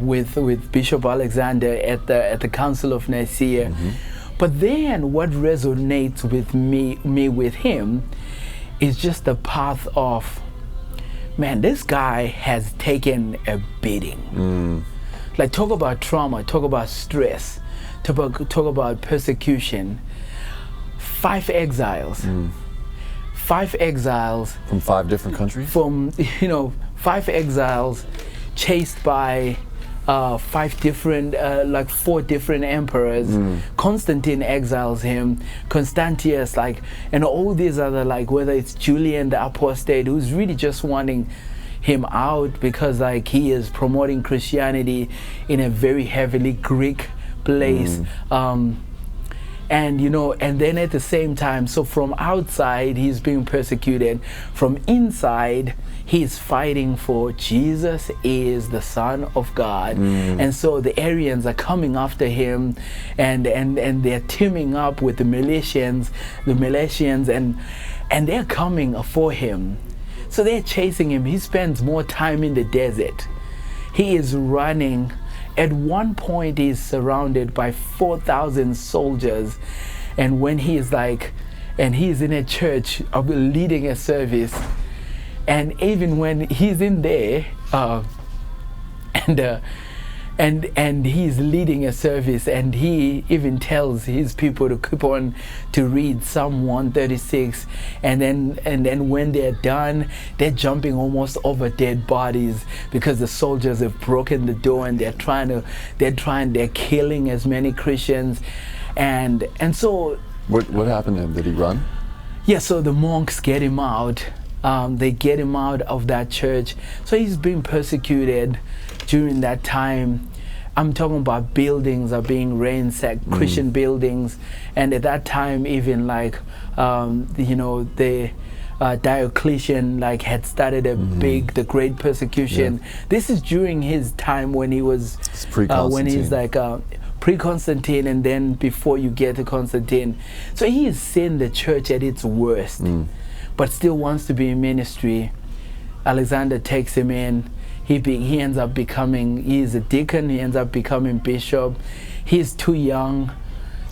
with Bishop Alexander at the Council of Nicaea. But then what resonates with me with him is just the path of, man, this guy has taken a beating. Talk about trauma, talk about stress, talk about persecution. 5 exiles. 5 exiles from 5 different countries. 5 exiles, chased by 5 different, 4 different emperors. Constantine exiles him. Constantius, and all these other, whether it's Julian the Apostate, who's really just wanting him out because he is promoting Christianity in a very heavily Greek place. And and then at the same time, so from outside he's being persecuted, from inside he's fighting for Jesus is the Son of God. And so the Arians are coming after him, and they're teaming up with the Milesians, and they're coming for him. So they're chasing him. He spends more time in the desert. He is running. At one point he's surrounded by 4,000 soldiers, and when he's in a church leading a service, and even when he's in there and he's leading a service, and he even tells his people to keep on to read Psalm 136, and then when they're done, they're jumping almost over dead bodies because the soldiers have broken the door, and they're killing as many Christians, and so what happened to him? Did he run? Yeah, so the monks get him out. They get him out of that church. So he's being persecuted during that time. I'm talking about buildings are being ransacked, Christian buildings, and at that time even Diocletian had started the great persecution. Yeah. This is during his time when he was when he's pre-Constantine, and then before you get to Constantine. So he has seen the church at its worst, but still wants to be in ministry. Alexander takes him in. He ends up he's a deacon, he ends up becoming bishop. He's too young.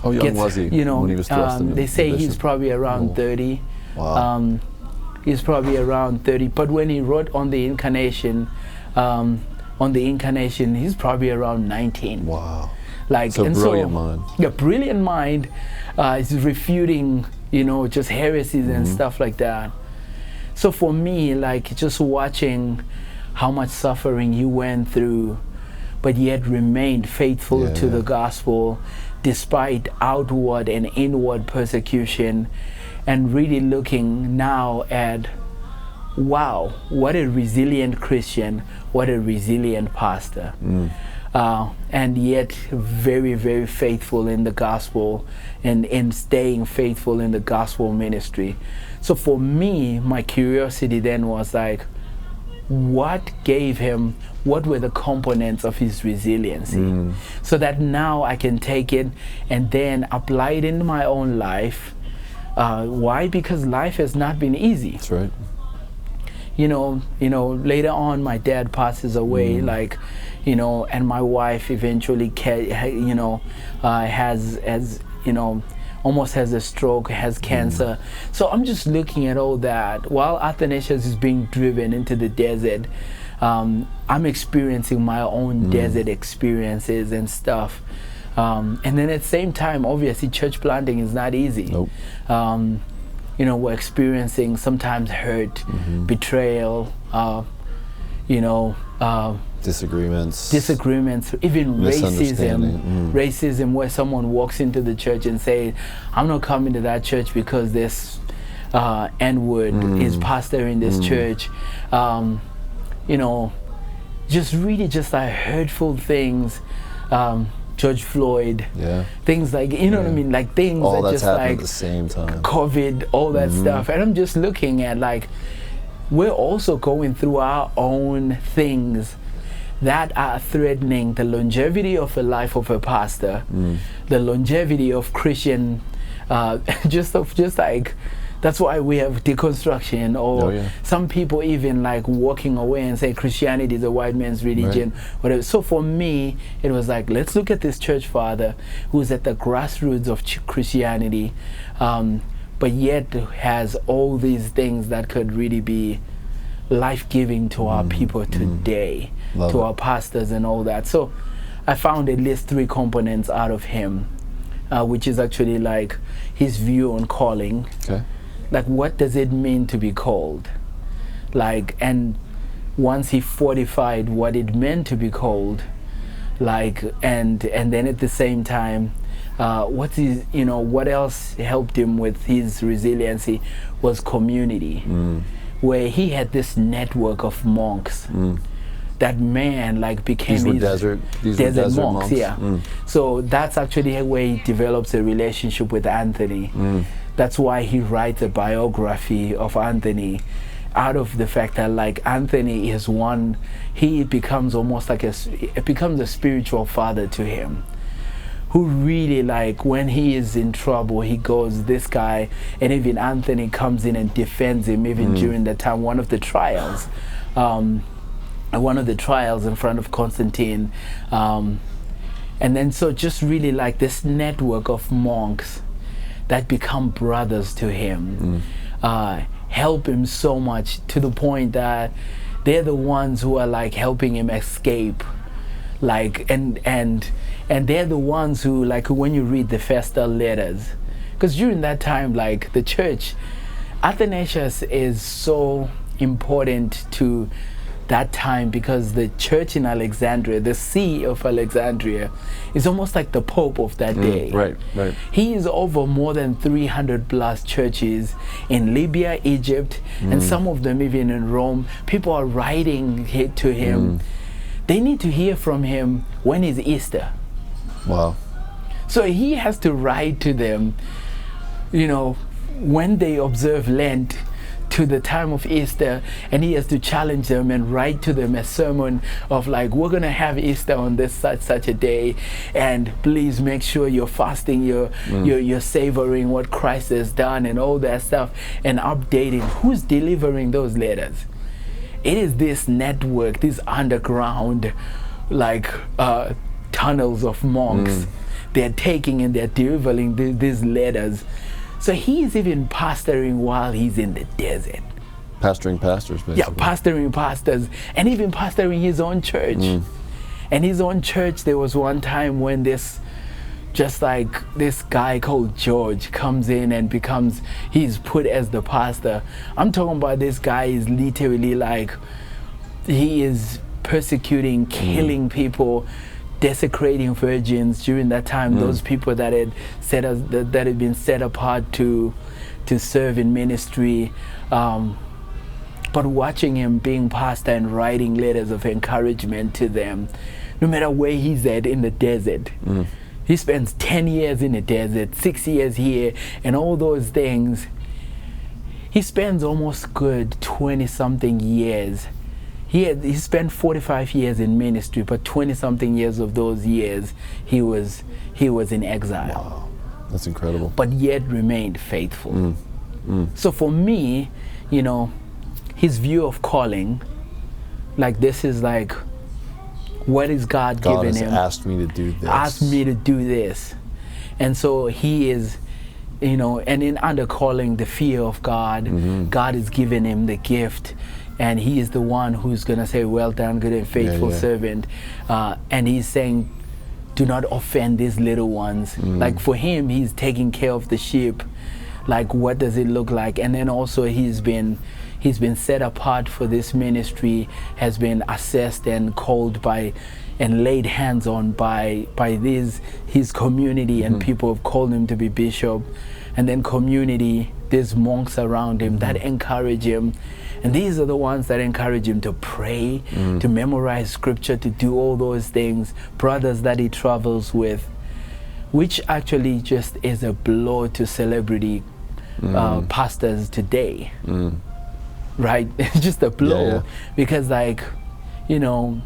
How young was he when he was thrust into they say he's probably around 30. Wow. He's probably around 30. But when he wrote on the Incarnation, he's probably around 19. Wow. Brilliant mind. Yeah, brilliant mind. He's refuting, just heresies and stuff like that. So for me, just watching how much suffering he went through, but yet remained faithful to the gospel despite outward and inward persecution, and really looking now at, wow, what a resilient Christian, what a resilient pastor. And yet very, very faithful in the gospel, and in staying faithful in the gospel ministry. So for me, my curiosity then was what were the components of his resiliency, so that now I can take it and then apply it in my own life. Why? Because life has not been easy. That's right. Later on my dad passes away, and my wife eventually almost has a stroke, has cancer. So I'm just looking at all that while Athanasius is being driven into the desert. I'm experiencing my own desert experiences and stuff. And then at the same time, obviously, church planting is not easy. Nope. We're experiencing sometimes hurt, betrayal, disagreements, even racism, where someone walks into the church and says, I'm not coming to that church because this N-word is pastor in this church. Just really hurtful things. George Floyd, things what I mean, things all that that's just happened at the same time. COVID, all that stuff, and I'm just looking at we're also going through our own things that are threatening the longevity of the life of a pastor, the longevity of Christian, that's why we have deconstruction, or some people even walking away and say Christianity is a white man's religion, whatever. So for me, it was let's look at this church father who's at the grassroots of Christianity, but yet has all these things that could really be life-giving to our people today, to our pastors and all that. So I found at least 3 components out of him, which is actually his view on calling. Okay. What does it mean to be called? And once he fortified what it meant to be called, and then at the same time, what else helped him with his resiliency was community, where he had this network of monks that man like became these were desert monks. Yeah. So that's actually where he develops a relationship with Anthony. That's why he writes a biography of Anthony, out of the fact that like Anthony is one, he becomes almost like it becomes a spiritual father to him, who really, like, when he is in trouble, he goes, this guy, and even Anthony comes in and defends him even during the time, one of the trials in front of Constantine. And then so just really like this network of monks that become brothers to him, help him so much, to the point that they're the ones who are like helping him escape, like, and they're the ones who, like, when you read the Festal letters, because during that time, like, the church, Athanasius is so important to that time, because the church in Alexandria, the see of Alexandria, is almost like the Pope of that day. Right. He is over more than 300 plus churches in Libya, Egypt, and some of them even in Rome. People are writing to him. They need to hear from him when is Easter. Wow. So he has to write to them, you know, when they observe Lent to the time of Easter, and he has to challenge them and write to them a sermon of like, we're going to have Easter on this such a day, and please make sure you're fasting, you're savoring what Christ has done and all that stuff, and updating. Who's delivering those letters? It is this network, this underground, like, tunnels of monks. They're taking and they're delivering these letters. So he's even pastoring while he's in the desert. Pastoring pastors, basically. Yeah, pastoring pastors, and even pastoring his own church. And his own church, there was one time when this guy called George comes in and he's put as the pastor. I'm talking about this guy is literally like, he is persecuting, killing people, desecrating virgins during that time. Those people that had been set apart to serve in ministry. But watching him being pastor and writing letters of encouragement to them, no matter where he's at in the desert. He spends 10 years in the desert, 6 years here, and all those things. He spends almost good 20-something years. He spent 45 years in ministry, but 20-something years of those years, he was in exile. Wow, that's incredible. But yet remained faithful. So for me, you know, his view of calling, like, this is like, what is God giving him? God has asked me to do this. Asked me to do this. And so he is, you know, and in under calling, the fear of God, God is giving him the gift. And he is the one who's going to say, well done, good and faithful servant. And he's saying, do not offend these little ones. Like, for him, he's taking care of the sheep. Like, what does it look like? And then also he's been set apart for this ministry, has been assessed and called by and laid hands on by his community, and people have called him to be bishop. And then community, there's monks around him that encourage him. And these are the ones that encourage him to pray, to memorize scripture, to do all those things. Brothers that he travels with, which actually just is a blow to celebrity pastors today. Right? It's just a blow. Because, like, you know,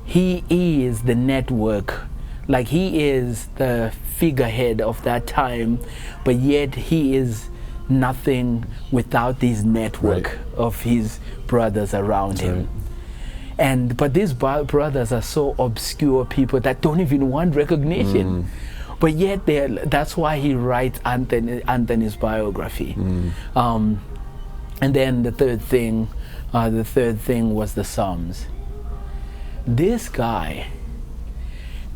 he is the network. Like, he is the figurehead of that time, but yet he is nothing without this network of his brothers around him. But these brothers are so obscure people that don't even want recognition. But yet that's why he writes Anthony's biography. And then the third thing was the Psalms. This guy,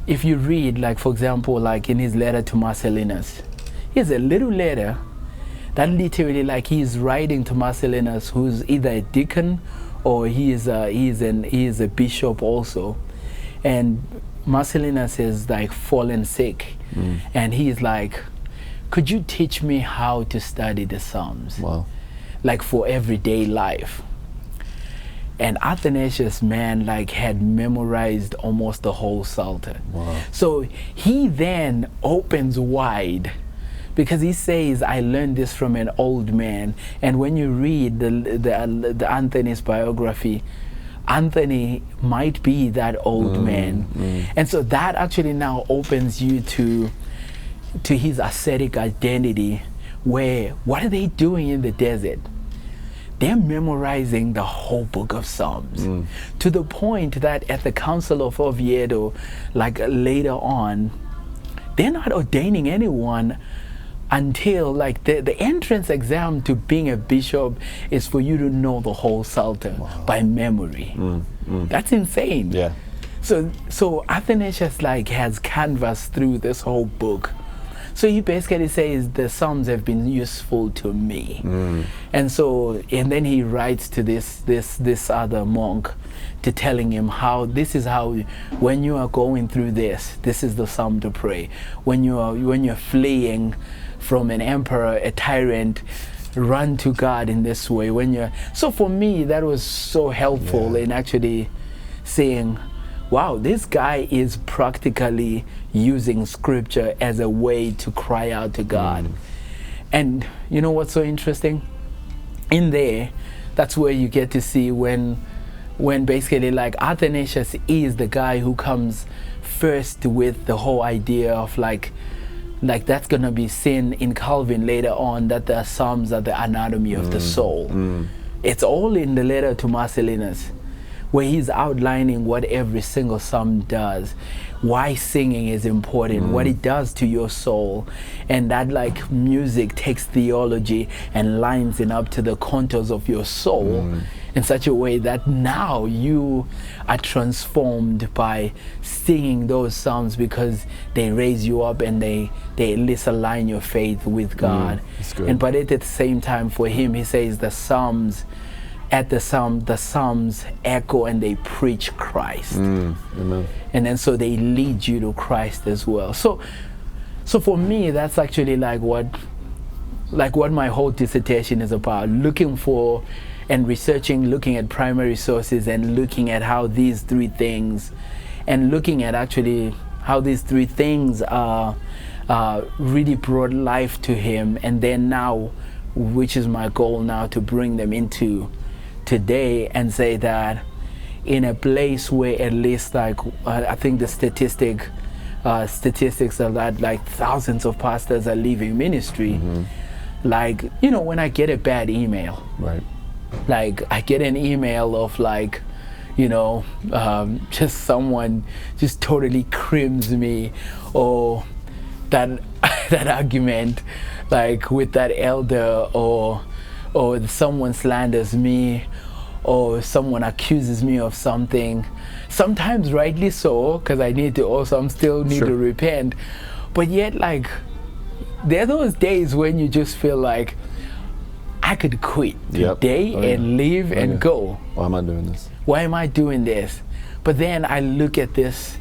if you read, like, for example, like in his letter to Marcellinus, he has a little letter that literally, like, he's writing to Marcellinus, who's either a deacon or he is a bishop also. And Marcellinus is like fallen sick, and he's like, could you teach me how to study the Psalms? Wow. Like, for everyday life. And Athanasius, man, like had memorized almost the whole Psalter. Wow. So he then opens wide, because he says, I learned this from an old man. And when you read the Anthony's biography, Anthony might be that old man. And so that actually now opens you to his ascetic identity, where what are they doing in the desert? They're memorizing the whole book of Psalms, to the point that at the Council of Oviedo, like later on, they're not ordaining anyone until like the entrance exam to being a bishop is for you to know the whole Psalter by memory. That's insane. Yeah. So Athanasius like has canvassed through this whole book. So he basically says the Psalms have been useful to me. And then he writes to this other monk, to telling him how this is how, when you are going through this is the Psalm to pray. When you're fleeing from an emperor, a tyrant, run to God in this way. So for me, that was so helpful in actually saying, wow, this guy is practically using scripture as a way to cry out to God. And you know what's so interesting? In there, that's where you get to see when basically like Athanasius is the guy who comes first with the whole idea of like that's gonna be seen in Calvin later on, that the Psalms are the anatomy of the soul. It's all in the letter to Marcellinus, where he's outlining what every single psalm does, why singing is important, what it does to your soul, and that like music takes theology and lines it up to the contours of your soul in such a way that now you are transformed by singing those psalms, because they raise you up and they at least align your faith with God. But at the same time, for him, he says the psalms the Psalms echo and they preach Christ. Amen. And then so they lead you to Christ as well. So for me, that's actually like what my whole dissertation is about, looking for and researching, looking at primary sources and looking at how these three things, and looking at actually how these three things really brought life to him. And then now, which is my goal now, to bring them into today and say that in a place where at least like I think the statistics are that like thousands of pastors are leaving ministry. Like, you know, when I get a bad email, like I get an email of like, you know, just someone just totally crims me, or that argument like with that elder, or someone slanders me, or someone accuses me of something, sometimes rightly so, because I need to also, I'm still need to repent, but yet like there are those days when you just feel like I could quit today and leave and go. Why am I doing this? Why am I doing this? But then I look at this,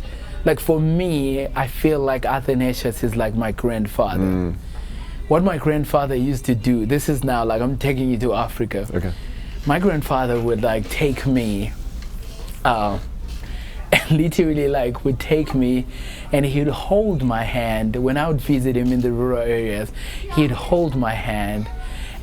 like for me, I feel like Athanasius is like my grandfather. What my grandfather used to do, this is now like I'm taking you to Africa. Okay. My grandfather would like take me, and literally like would take me, and he'd hold my hand. When I would visit him in the rural areas, he'd hold my hand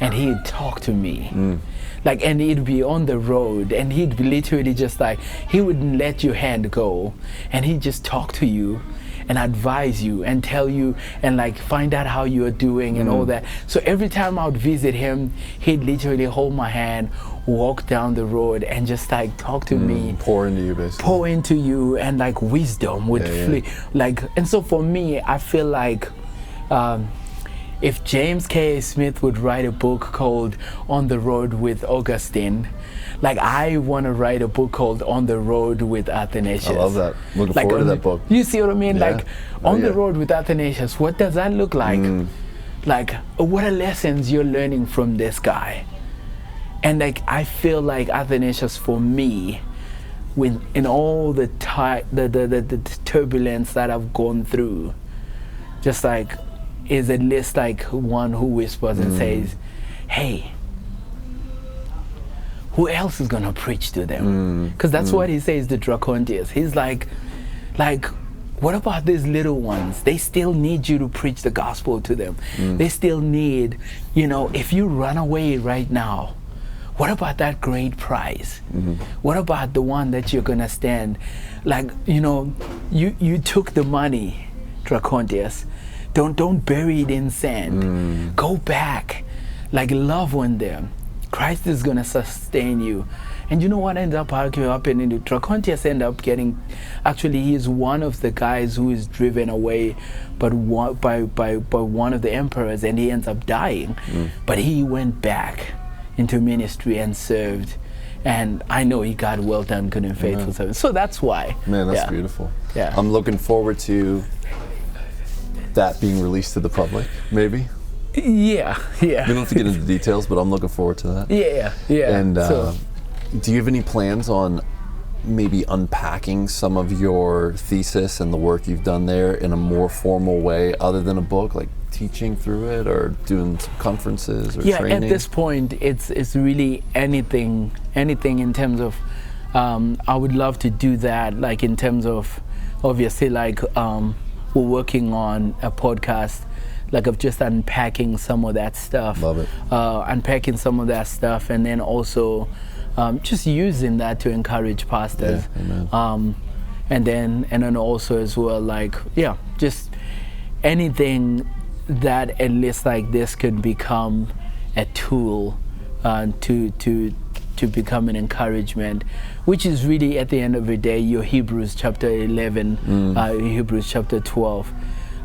and he'd talk to me. Like, and he'd be on the road and he'd be literally just like, he wouldn't let your hand go, and he'd just talk to you and advise you and tell you and like find out how you're doing and all that. So every time I would visit him, he'd literally hold my hand, walk down the road and just like talk to me. Pour into you, basically. Pour into you, and like wisdom would flee. Like, and so for me, I feel like if James K. Smith would write a book called On the Road with Augustine, like I want to write a book called On the Road with Athanasius. I love that. Looking forward to that book. You see what I mean? Like On the Road with Athanasius, what does that look like? Like, what are lessons you're learning from this guy? And like, I feel like Athanasius, for me, in all the turbulence that I've gone through, just like, is at least like one who whispers and says, hey, who else is going to preach to them? Because that's what he says to Dracontius. He's like, what about these little ones? They still need you to preach the gospel to them. They still need, if you run away right now, what about that great prize? What about the one that you're going to stand? Like, you took the money, Dracontius. Don't bury it in sand. Go back. Like, love on them. Christ is going to sustain you. And you know what ended up happening? Dracontius ended up actually, he is one of the guys who is driven away by one of the emperors, and he ends up dying. But he went back into ministry and served. And I know he got well done, good and faithful service. So that's why. Man, that's beautiful. Yeah. I'm looking forward to that being released to the public, maybe. Yeah. We don't have to get into details, but I'm looking forward to that. Yeah. And do you have any plans on maybe unpacking some of your thesis and the work you've done there in a more formal way other than a book, like teaching through it or doing some conferences or training? At this point it's really anything in terms of I would love to do that, like in terms of obviously like we're working on a podcast like of just unpacking some of that stuff. Love it. Unpacking some of that stuff, and then also just using that to encourage pastors. And then also as well, like just anything that at least like this could become a tool to become an encouragement, which is really at the end of the day your Hebrews chapter 11, Hebrews chapter 12.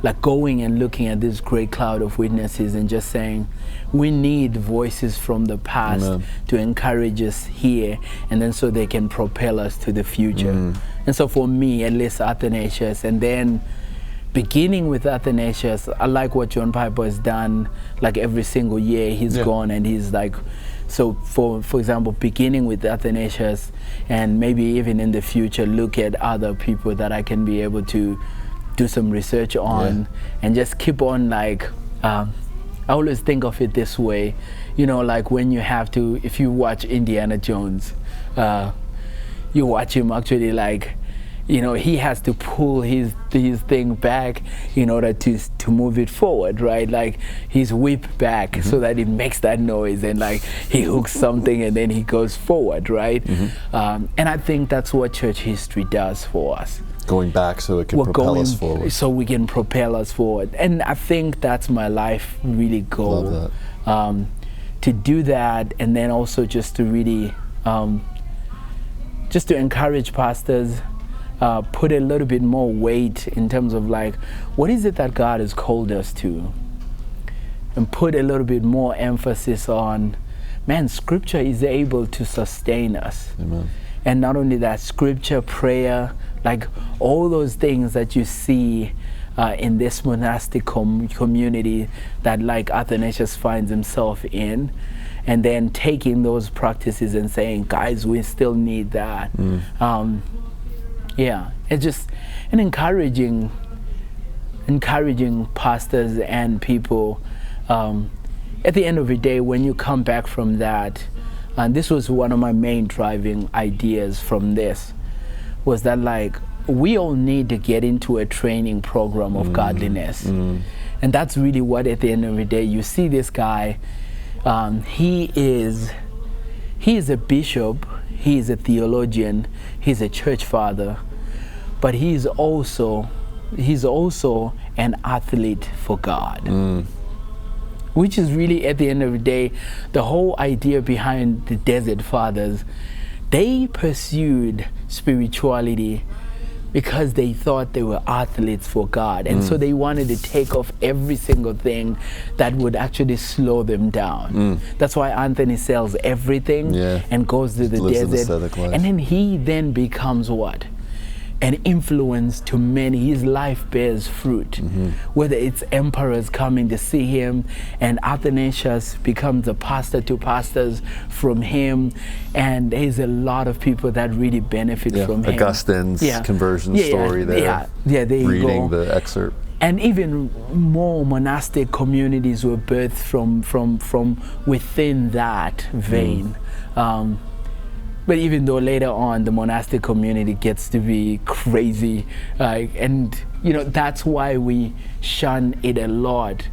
Like going and looking at this great cloud of witnesses and just saying, we need voices from the past to encourage us here, and then so they can propel us to the future. And so for me, at least Athanasius, and then beginning with Athanasius, I like what John Piper has done. Like every single year he's gone and he's like, so for example, beginning with Athanasius, and maybe even in the future look at other people that I can be able to do some research on, and just keep on like I always think of it this way, like when you have to, if you watch Indiana Jones, you watch him actually like, he has to pull his thing back in order to move it forward, right? Like his whip back so that it makes that noise, and like he hooks something and then he goes forward, right? And I think that's what church history does for us. Going back so it can propel us forward. So we can propel us forward. And I think that's my life really goal. Love that. To do that, and then also just to really, just to encourage pastors, put a little bit more weight in terms of like, what is it that God has called us to? And put a little bit more emphasis on, man, Scripture is able to sustain us. Amen. And not only that, Scripture, prayer, like all those things that you see in this monastic community that like Athanasius finds himself in, and then taking those practices and saying, guys, we still need that. It's just an encouraging pastors and people. At the end of the day, when you come back from that, and this was one of my main driving ideas from this, was that like we all need to get into a training program of godliness. And that's really what at the end of the day, you see this guy, he is a bishop, he is a theologian, he's a church father, but he's also an athlete for God. Which is really at the end of the day, the whole idea behind the Desert Fathers. They pursued spirituality because they thought they were athletes for God. And so they wanted to take off every single thing that would actually slow them down. That's why Anthony sells everything and goes to the desert. And then he then becomes what? An influence to many. His life bears fruit. Whether it's emperors coming to see him, and Athanasius becomes a pastor to pastors from him, and there's a lot of people that really benefit from him. Augustine's conversion story there. There you reading go. The excerpt. And even more monastic communities were birthed from within that vein. But even though later on the monastic community gets to be crazy, and that's why we shun it a lot,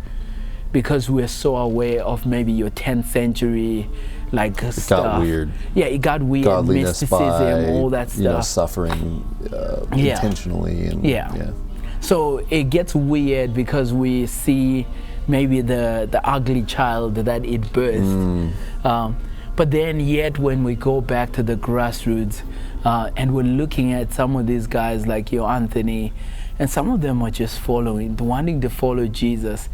because we're so aware of maybe your 10th century stuff. Got weird. Yeah, it got weird. Godliness mysticism, by, all that stuff. Suffering intentionally. And, yeah. So it gets weird because we see maybe the ugly child that it birthed. But then yet when we go back to the grassroots and we're looking at some of these guys like your Anthony, and some of them are just wanting to follow Jesus.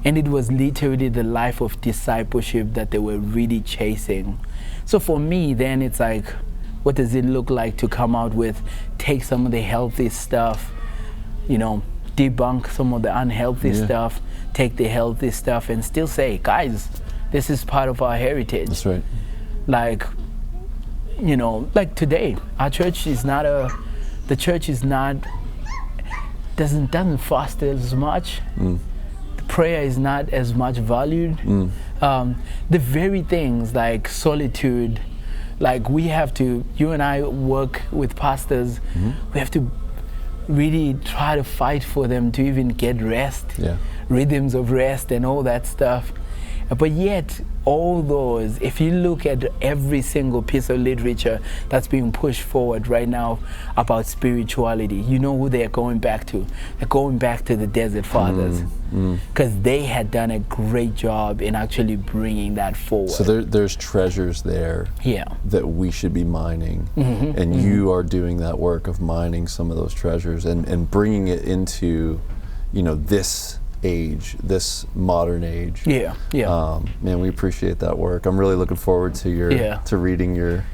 And it was literally the life of discipleship that they were really chasing. So for me, then it's like, what does it look like to come out with, take some of the healthy stuff, debunk some of the unhealthy stuff, take the healthy stuff and still say, guys, this is part of our heritage. That's right. Like today, our church is not doesn't fast as much. The prayer is not as much valued. The very things like solitude, like you and I work with pastors, we have to really try to fight for them to even get rest, rhythms of rest and all that stuff. But yet, all those, if you look at every single piece of literature that's being pushed forward right now about spirituality, you know who they're going back to? They're going back to the Desert Fathers, because they had done a great job in actually bringing that forward. So there's treasures there that we should be mining, and you are doing that work of mining some of those treasures and bringing it into, this age, this modern age. Man, we appreciate that work. I'm really looking forward to to reading your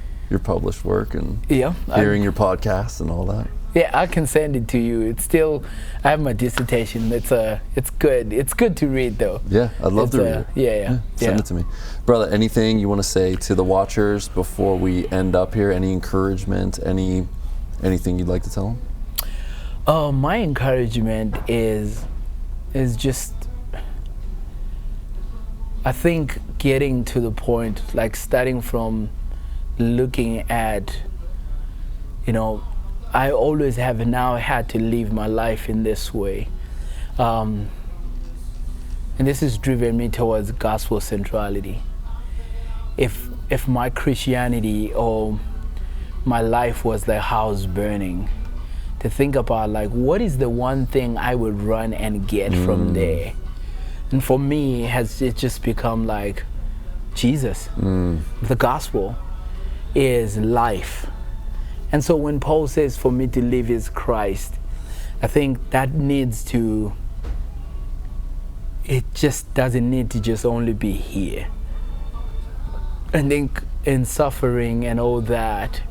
published work and hearing your podcast and all that. I can send it to you. It's still, I have my dissertation. It's good. It's good to read though. I'd love to read it. Send it to me. Brother, anything you want to say to the watchers before we end up here? Any encouragement, anything you'd like to tell them? My encouragement is just, I think, getting to the point, like starting from looking at, I always have now had to live my life in this way. And this has driven me towards gospel centrality. If my Christianity or my life was the house burning, to think about what is the one thing I would run and get from there. And for me, it just become Jesus. The gospel is life. And so when Paul says for me to live is Christ, I think that it just doesn't need to just only be here. I think in suffering and all that,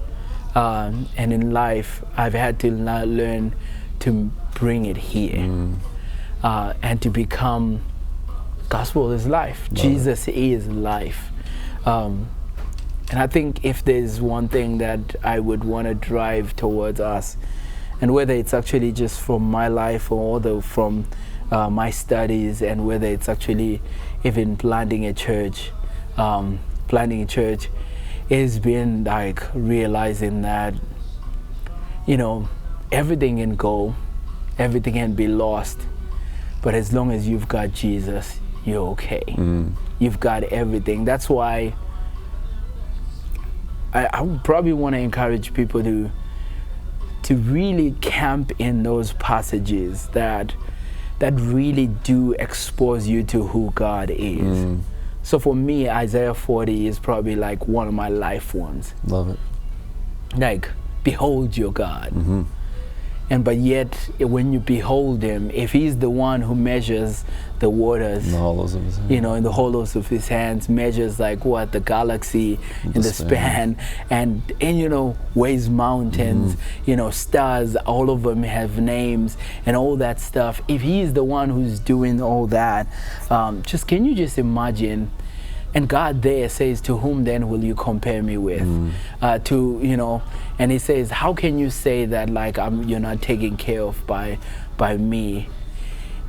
and in life, I've had to learn to bring it here, and to become, gospel is life. Jesus is life. And I think if there's one thing that I would want to drive towards us, and whether it's actually just from my life or from my studies, and whether it's actually even planting a church, it's been realizing that, everything can go, everything can be lost, but as long as you've got Jesus, you're okay. You've got everything. That's why I would probably want to encourage people to really camp in those passages that really do expose you to who God is. So for me, Isaiah 40 is probably one of my life ones. Love it. Behold your God. But yet, when you behold him, if he's the one who measures the waters, in the hollows of his hands, in the hollows of his hands, measures the galaxy in the span, and weighs mountains, stars, all of them have names and all that stuff. If he's the one who's doing all that, can you just imagine? And God there says, to whom then will you compare me with? And he says, how can you say that you're not taken care of by me?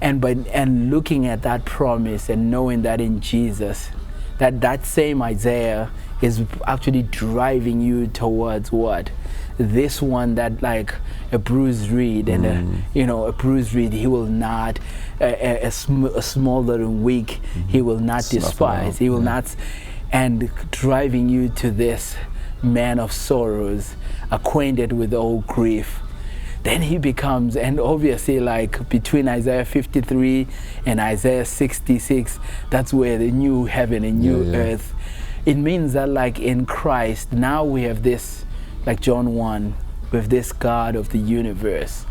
And looking at that promise and knowing that in Jesus, that same Isaiah is actually driving you towards what? This one that like a bruised reed, and a bruised reed he will not, a smaller and weak he will not despise. He will not, and driving you to this man of sorrows, acquainted with all grief. Then he becomes, and obviously like between Isaiah 53 and Isaiah 66, that's where the new heaven and new earth, it means that like in Christ, now we have this, like John 1, with this God of the universe,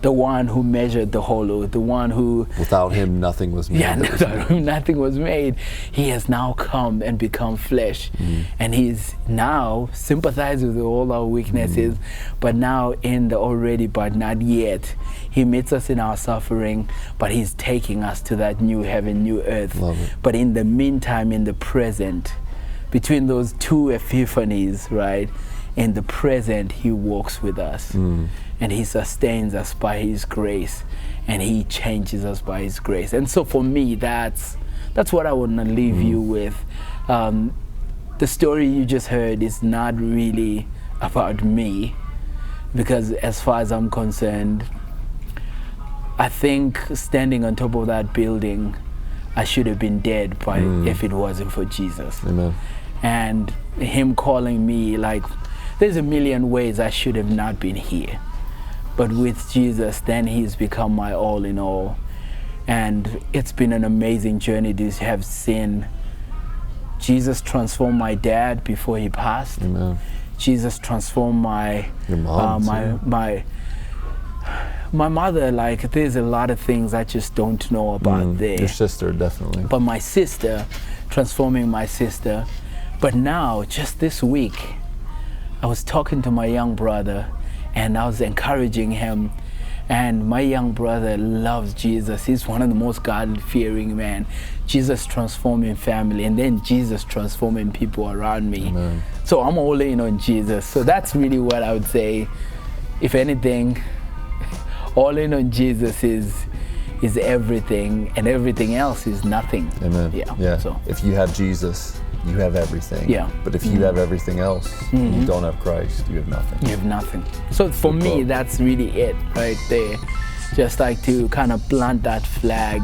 the one who measured the hollow, the one who... Without him, nothing was made. Yeah, without him, nothing was made. He has now come and become flesh. And he's now sympathized with all our weaknesses, but now in the already but not yet. He meets us in our suffering, but he's taking us to that new heaven, new earth. Love it. But in the meantime, in the present, between those two epiphanies, right? In the present, he walks with us. And he sustains us by his grace, and he changes us by his grace. And so for me, that's what I want to leave you with. The story you just heard is not really about me, because as far as I'm concerned, I think standing on top of that building, I should have been dead if it wasn't for Jesus. Amen. And him calling me, like, there's a million ways I should have not been here. But with Jesus, then he's become my all in all. And it's been an amazing journey to have seen Jesus transform my dad before he passed. Amen. Jesus transformed my my mother. Like, there's a lot of things I just don't know about there. Your sister, definitely. But my sister, transforming my sister. But now, just this week, I was talking to my young brother, and I was encouraging him. And my young brother loves Jesus. He's one of the most God-fearing men. Jesus transforming family, and then Jesus transforming people around me. Amen. So I'm all in on Jesus. So that's really what I would say. If anything, all in on Jesus is everything, and everything else is nothing. Amen. Yeah. So if you have Jesus, you have everything. Yeah. But if you have everything else, you don't have Christ, you have nothing. You have nothing. So for me, that's really it right there. Just like to kind of plant that flag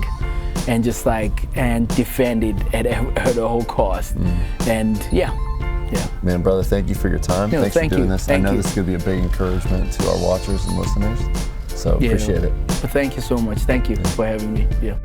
and just like, and defend it at all cost. And yeah. Man, brother, thank you for your time. No, Thanks for doing this. I know you. this is going to be a big encouragement to our watchers and listeners. So appreciate it. But thank you so much. Thank you for having me. Yeah.